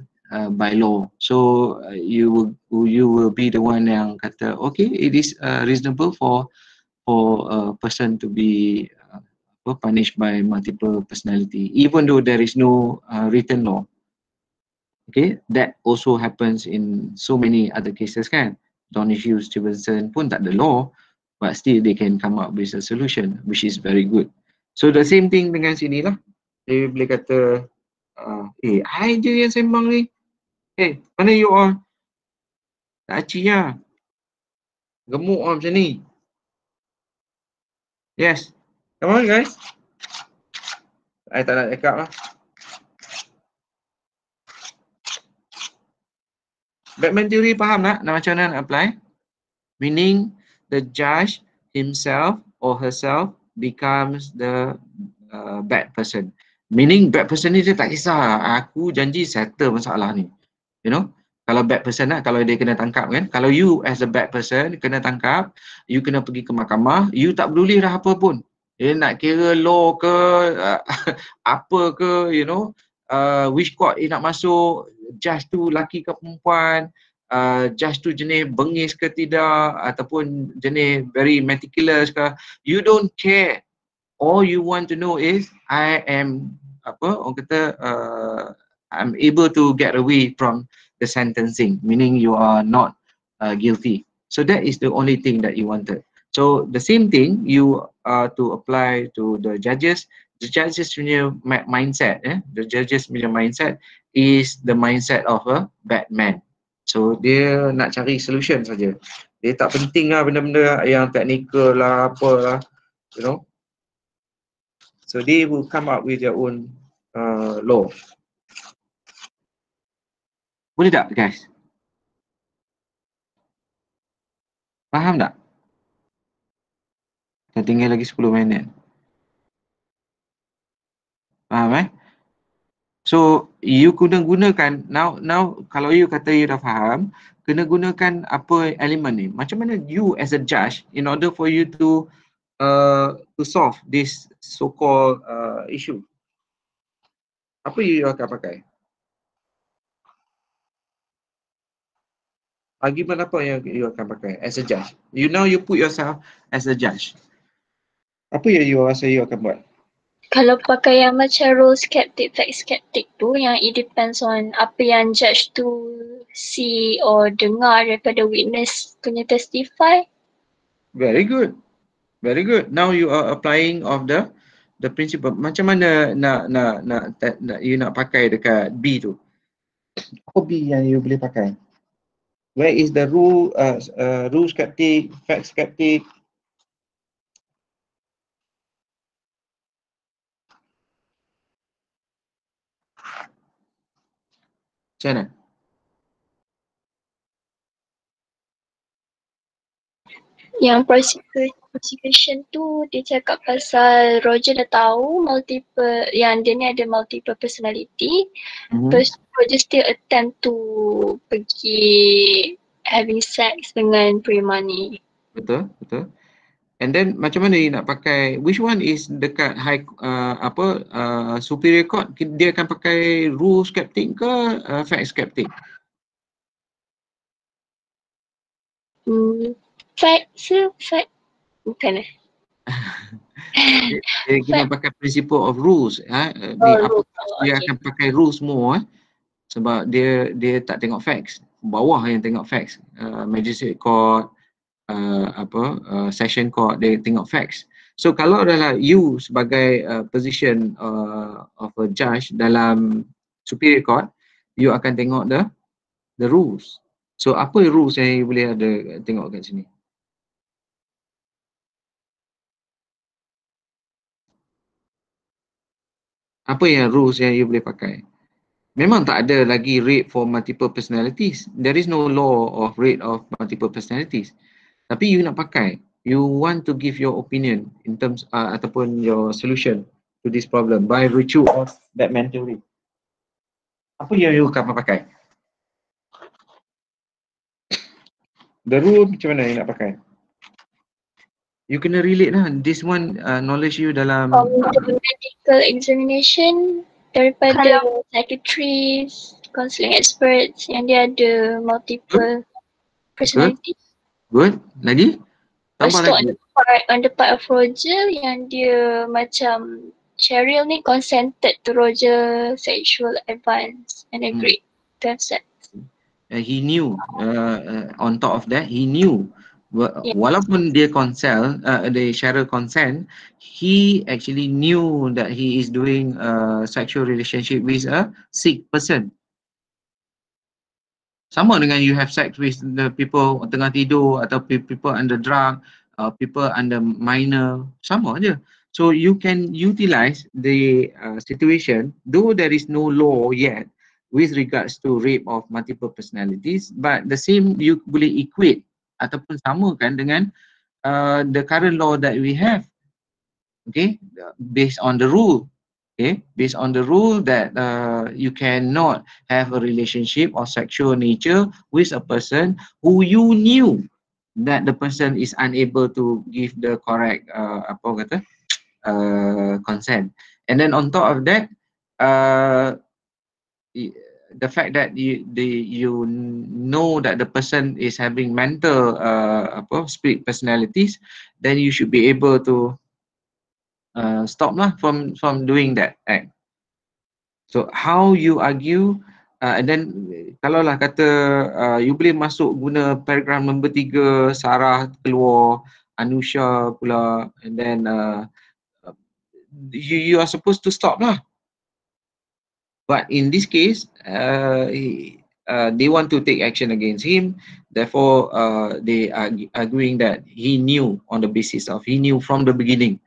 by law. So you will be the one yang kata okay, it is reasonable for a person to be punished by multiple personality, even though there is no written law. Okay, that also happens in so many other cases kan. Donoghue, Stevenson pun tak ada law, but still they can come up with a solution, which is very good. So the same thing dengan sini lah. Dia boleh kata, I je yang sembang ni. Mana you all? Tak aci lah. Gemuk lah macam ni. Yes. Come on guys. I tak nak cakap lah. Batman Theory faham tak? Macam mana nak apply? meaning the judge himself or herself becomes the bad person. Meaning bad person ni dia tak kisah, aku janji settle masalah ni. You know, kalau bad person lah, kalau dia kena tangkap kan, kalau you as a bad person kena tangkap, you kena pergi ke mahkamah, you tak peduli dah apa pun. Dia nak kira law ke, apa ke, you know, which court nak masuk, judge tu lelaki ke perempuan, judge tu jenis bengis ke tidak, ataupun jenis very meticulous ke, you don't care. All you want to know is I am orang kata I'm able to get away from the sentencing, meaning you are not guilty. So that is the only thing that you wanted. So the same thing you to apply to the judges. The judges punya mindset, the judges punya mindset is the mindset of a bad man. So dia nak cari solution saja. Dia tak penting lah benda-benda yang technical lah, apalah, you know. So they will come up with their own law. Boleh tak guys? Faham tak? Dah tinggal lagi 10 minit. Faham So you kena gunakan now kalau you kata you dah faham, kena gunakan apa elemen ni. Macam mana you as a judge in order for you to solve this so-called issue. Apa you akan pakai? Argument apa yang you akan pakai as a judge? You put yourself as a judge. Apa yang you rasa you akan buat? Kalau pakai yang macam rule skeptic, fact skeptic tu, yang it depends on apa yang judge tu see or dengar daripada witness punya testify. Very good. Very good. Now you are applying of the principle. Macam mana nak you nak pakai dekat B tu? Apa B yang you boleh pakai? Where is the rule skeptic, fact skeptic? Macam mana? Yang prosecution tu dia cakap pasal Roger dah tahu yang dia ni ada multiple personality. Terus Roger still attempt to pergi having sex dengan Prima ni. Betul. And then macam mana dia nak pakai, which one is dekat high superior court, dia akan pakai rule skeptic ke fact skeptic? Fact bukan dia kena pakai principle of rules. Dia akan pakai rules more sebab dia tak tengok facts, bawah yang tengok facts. Magistrate court, session court, dia tengok facts. So kalau adalah you sebagai position of a judge dalam superior court, you akan tengok the rules. So apa rules yang you boleh ada tengok kat sini? Apa yang rules yang you boleh pakai? Memang tak ada lagi rate for multiple personalities. There is no law of rate of multiple personalities. Tapi you nak pakai, you want to give your opinion in terms ataupun your solution to this problem by virtue of that theory. Apa yang you akan pakai? The rule macam mana you nak pakai? You kena relate lah. This one knowledge you dalam medical examination daripada psychiatrists, counselling experts yang dia ada multiple personality. Good. Lagi? Tambah lagi. On the part of Roger yang dia macam Cheryl ni consented to Roger sexual advance and agreed to have sex. He knew. On top of that, he knew. Walaupun dia Cheryl consent, he actually knew that he is doing a sexual relationship with a sick person. Sama dengan you have sex with the people tengah tidur atau people under drug, people under minor, sama aja. So you can utilize the situation, though there is no law yet with regards to rape of multiple personalities, but the same you boleh equate ataupun samakan dengan the current law that we have. Okay, based on the rule. Okay, based on the rule that you cannot have a relationship or sexual nature with a person who you knew that the person is unable to give the correct consent. And then on top of that, the fact that you know that the person is having mental split personalities, then you should be able to stop lah from doing that act. So how you argue, and then kalau lah kata you boleh masuk guna paragraph nombor 3, Sarah keluar, Anusha pula, and then you are supposed to stop lah. But in this case, they want to take action against him. Therefore, they are arguing that he knew on the basis of he knew from the beginning.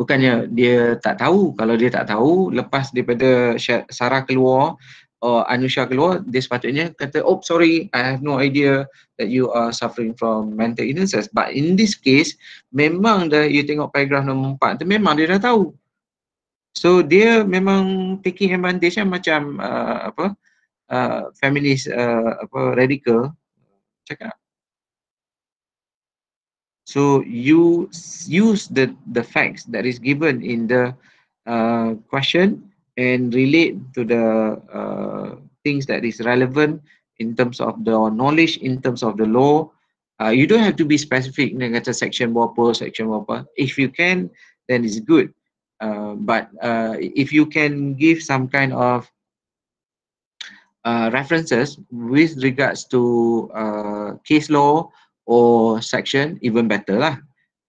Bukannya dia tak tahu. Kalau dia tak tahu, lepas daripada Sarah keluar, Anusha keluar, dia sepatutnya kata, oh sorry, I have no idea that you are suffering from mental illnesses. But in this case, memang dah, you tengok paragraf nombor 4 tu, memang dia dah tahu. So dia memang taking advantage macam feminist radical cakap. So you use the facts that is given in the question and relate to the things that is relevant in terms of the knowledge, in terms of the law. You don't have to be specific dengan kata section berapa, section berapa. If you can, then it's good. But if you can give some kind of references with regards to case law or section, even better lah.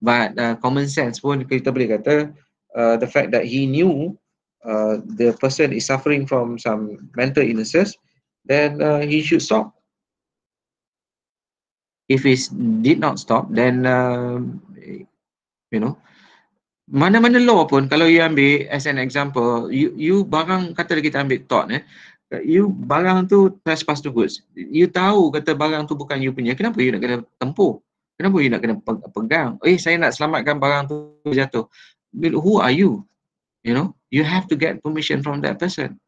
But common sense pun kita boleh kata the fact that he knew the person is suffering from some mental illnesses, then he should stop. If he did not stop, then you know, mana-mana law pun kalau you ambil as an example, you barang kata kita ambil tort you barang tu trespass to goods, you tahu kata barang tu bukan you punya, kenapa you nak kena tempuh? Kenapa you nak kena pegang? Saya nak selamatkan barang tu jatuh. Who are you? You know, you have to get permission from that person.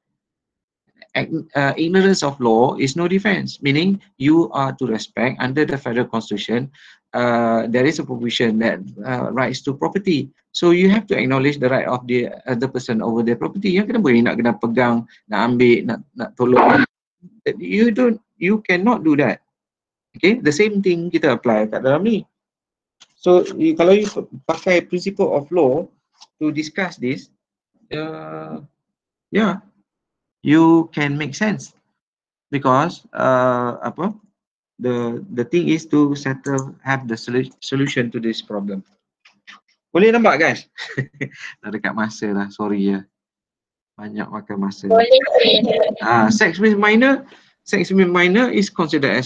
Ignorance of law is no defense, meaning you are to respect under the federal constitution. There is a provision that rights to property. So you have to acknowledge the right of the other person over their property. Yang kenapa you nak kena pegang, nak ambil, nak tolong? You cannot do that. Okay, the same thing kita apply kat dalam ni. So kalau you pakai principle of law to discuss this, yeah, you can make sense because the thing is to have the solution to this problem. Boleh nampak guys? Dah dekat masa lah, sorry ya. Banyak makan masa. Boleh. Sex with minor is considered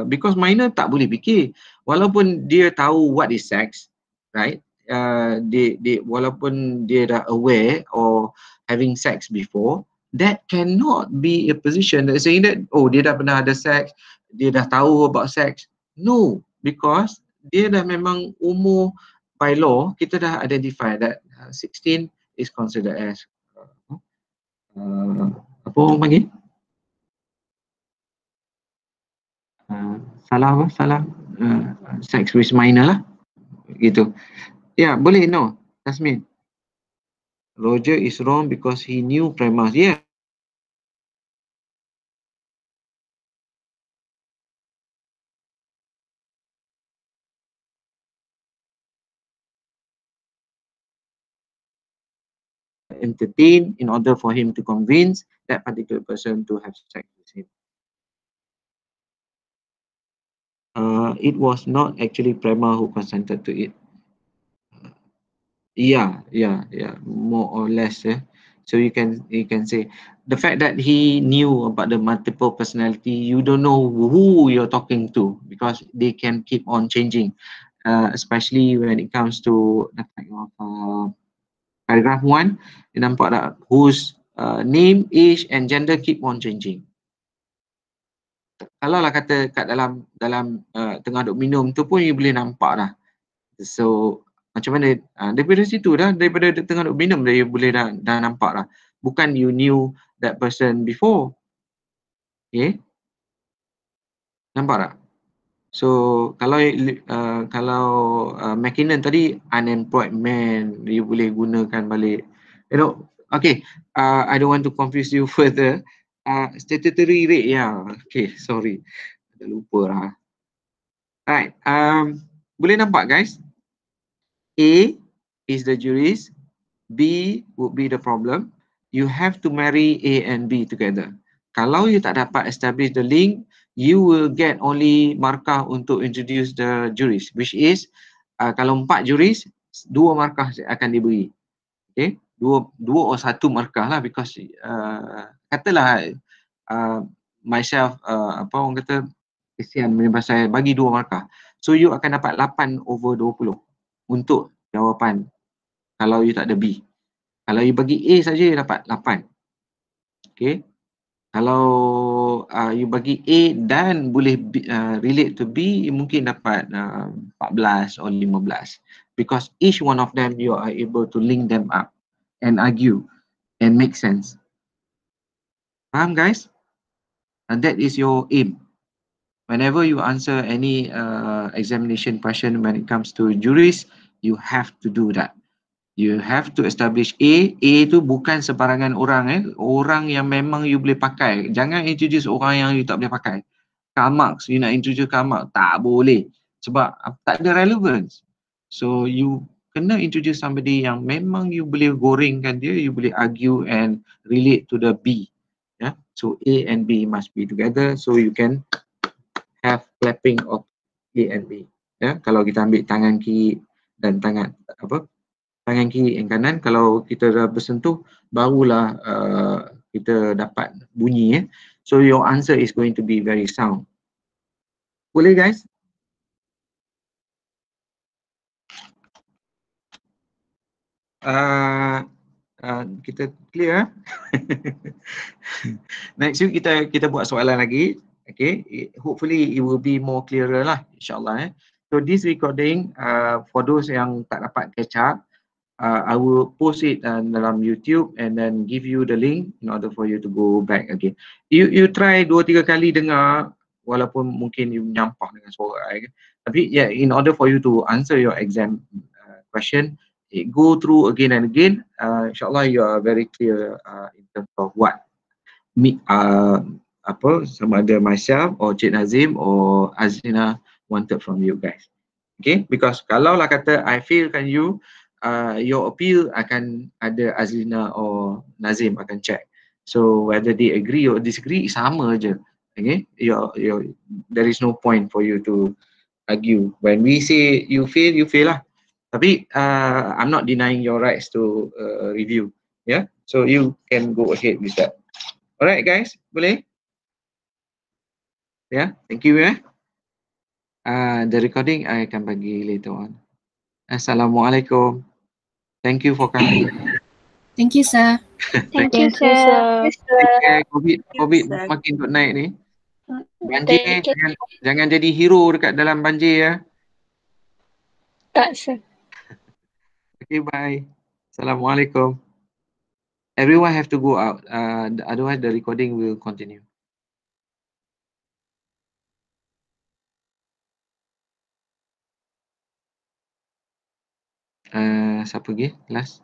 because minor tak boleh fikir. Walaupun dia tahu what is sex, right? Walaupun dia dah aware or having sex before, that cannot be a position that saying that dia dah pernah ada sex, dia dah tahu about sex. No, because dia dah memang umur by law, kita dah identify that 16 is considered as apa orang panggil? Salah sex with minor lah. Gitu. Ya, boleh no. Tasmin. Roger is wrong because he knew premise. Yeah. Entertain in order for him to convince that particular person to have sex with him. It was not actually Prema who consented to it. Yeah, more or less. So you can say the fact that he knew about the multiple personality, you don't know who you're talking to because they can keep on changing, especially when it comes to the fact of paragraph 1, you nampak tak whose name, age and gender keep on changing. kalau lah kata kat dalam tengah duk minum tu pun you boleh nampak dah. So macam mana daripada situ dah, daripada tengah duk minum dah you boleh dah nampak dah. Bukan you knew that person before. Okay, nampak tak? So kalau McKinnon tadi unemployed man, you boleh gunakan balik. You know, okay, I don't want to confuse you further. Statutory rate, yeah. Okay, sorry. Dah lupa lah. Alright, boleh nampak guys? A is the jurist, B would be the problem. You have to marry A and B together. Kalau you tak dapat establish the link, you will get only markah untuk introduce the jurist, which is kalau 4 jurist, 2 markah akan diberi. Okay, 2 or 1 markah lah, because katalah myself apa orang kata kesian pasal bagi 2 markah. So you akan dapat 8/20 untuk jawapan kalau you tak ada B. Kalau you bagi A saja you dapat 8. Okay. Kalau you bagi A dan boleh relate to B, you mungkin dapat 14 or 15. Because each one of them you are able to link them up and argue and make sense. Faham guys? And that is your aim. Whenever you answer any examination question when it comes to jurist, you have to do that. You have to establish A. A tu bukan sebarangan orang orang yang memang you boleh pakai. Jangan introduce orang yang you tak boleh pakai. Karl Marx, you nak introduce Karl Marx, tak boleh. Sebab tak ada relevance. So you kena introduce somebody yang memang you boleh gorengkan dia, you boleh argue and relate to the B. Yeah? So A and B must be together so you can have clapping of A and B. Yeah? Kalau kita ambil tangan kiri dan tangan kiri dan kanan, kalau kita dah bersentuh, barulah kita dapat bunyi. So your answer is going to be very sound. Boleh guys? Kita clear. Next week kita buat soalan lagi. Okay, hopefully it will be more clearer lah, insyaAllah. So this recording, for those yang tak dapat catch up, I will post it dalam YouTube and then give you the link in order for you to go back again. You try 2-3 kali dengar, walaupun mungkin you menyampah dengan suara. Tapi yeah, in order for you to answer your exam question, go through again and again. InsyaAllah you are very clear in terms of what sama ada myself or Cik Nazim or Azlina wanted from you guys. Okay, because kalau lah kata I failkan you, your appeal akan ada Azlina or Nazim akan check. So whether they agree or disagree, sama je. Okay, there is no point for you to argue. When we say you fail lah. Tapi I'm not denying your rights to review. Yeah, so you can go ahead with that. Alright guys, boleh? Yeah, thank you. The recording I akan bagi later on. Assalamualaikum. Thank you for coming. Thank you, sir. Thank you, sir. COVID makin duk naik ni. Banjir, jangan jadi hero dekat dalam banjir ya. Tak, sir. Okay, bye. Assalamualaikum. Everyone have to go out. Otherwise the recording will continue. Siapa pergi? Last.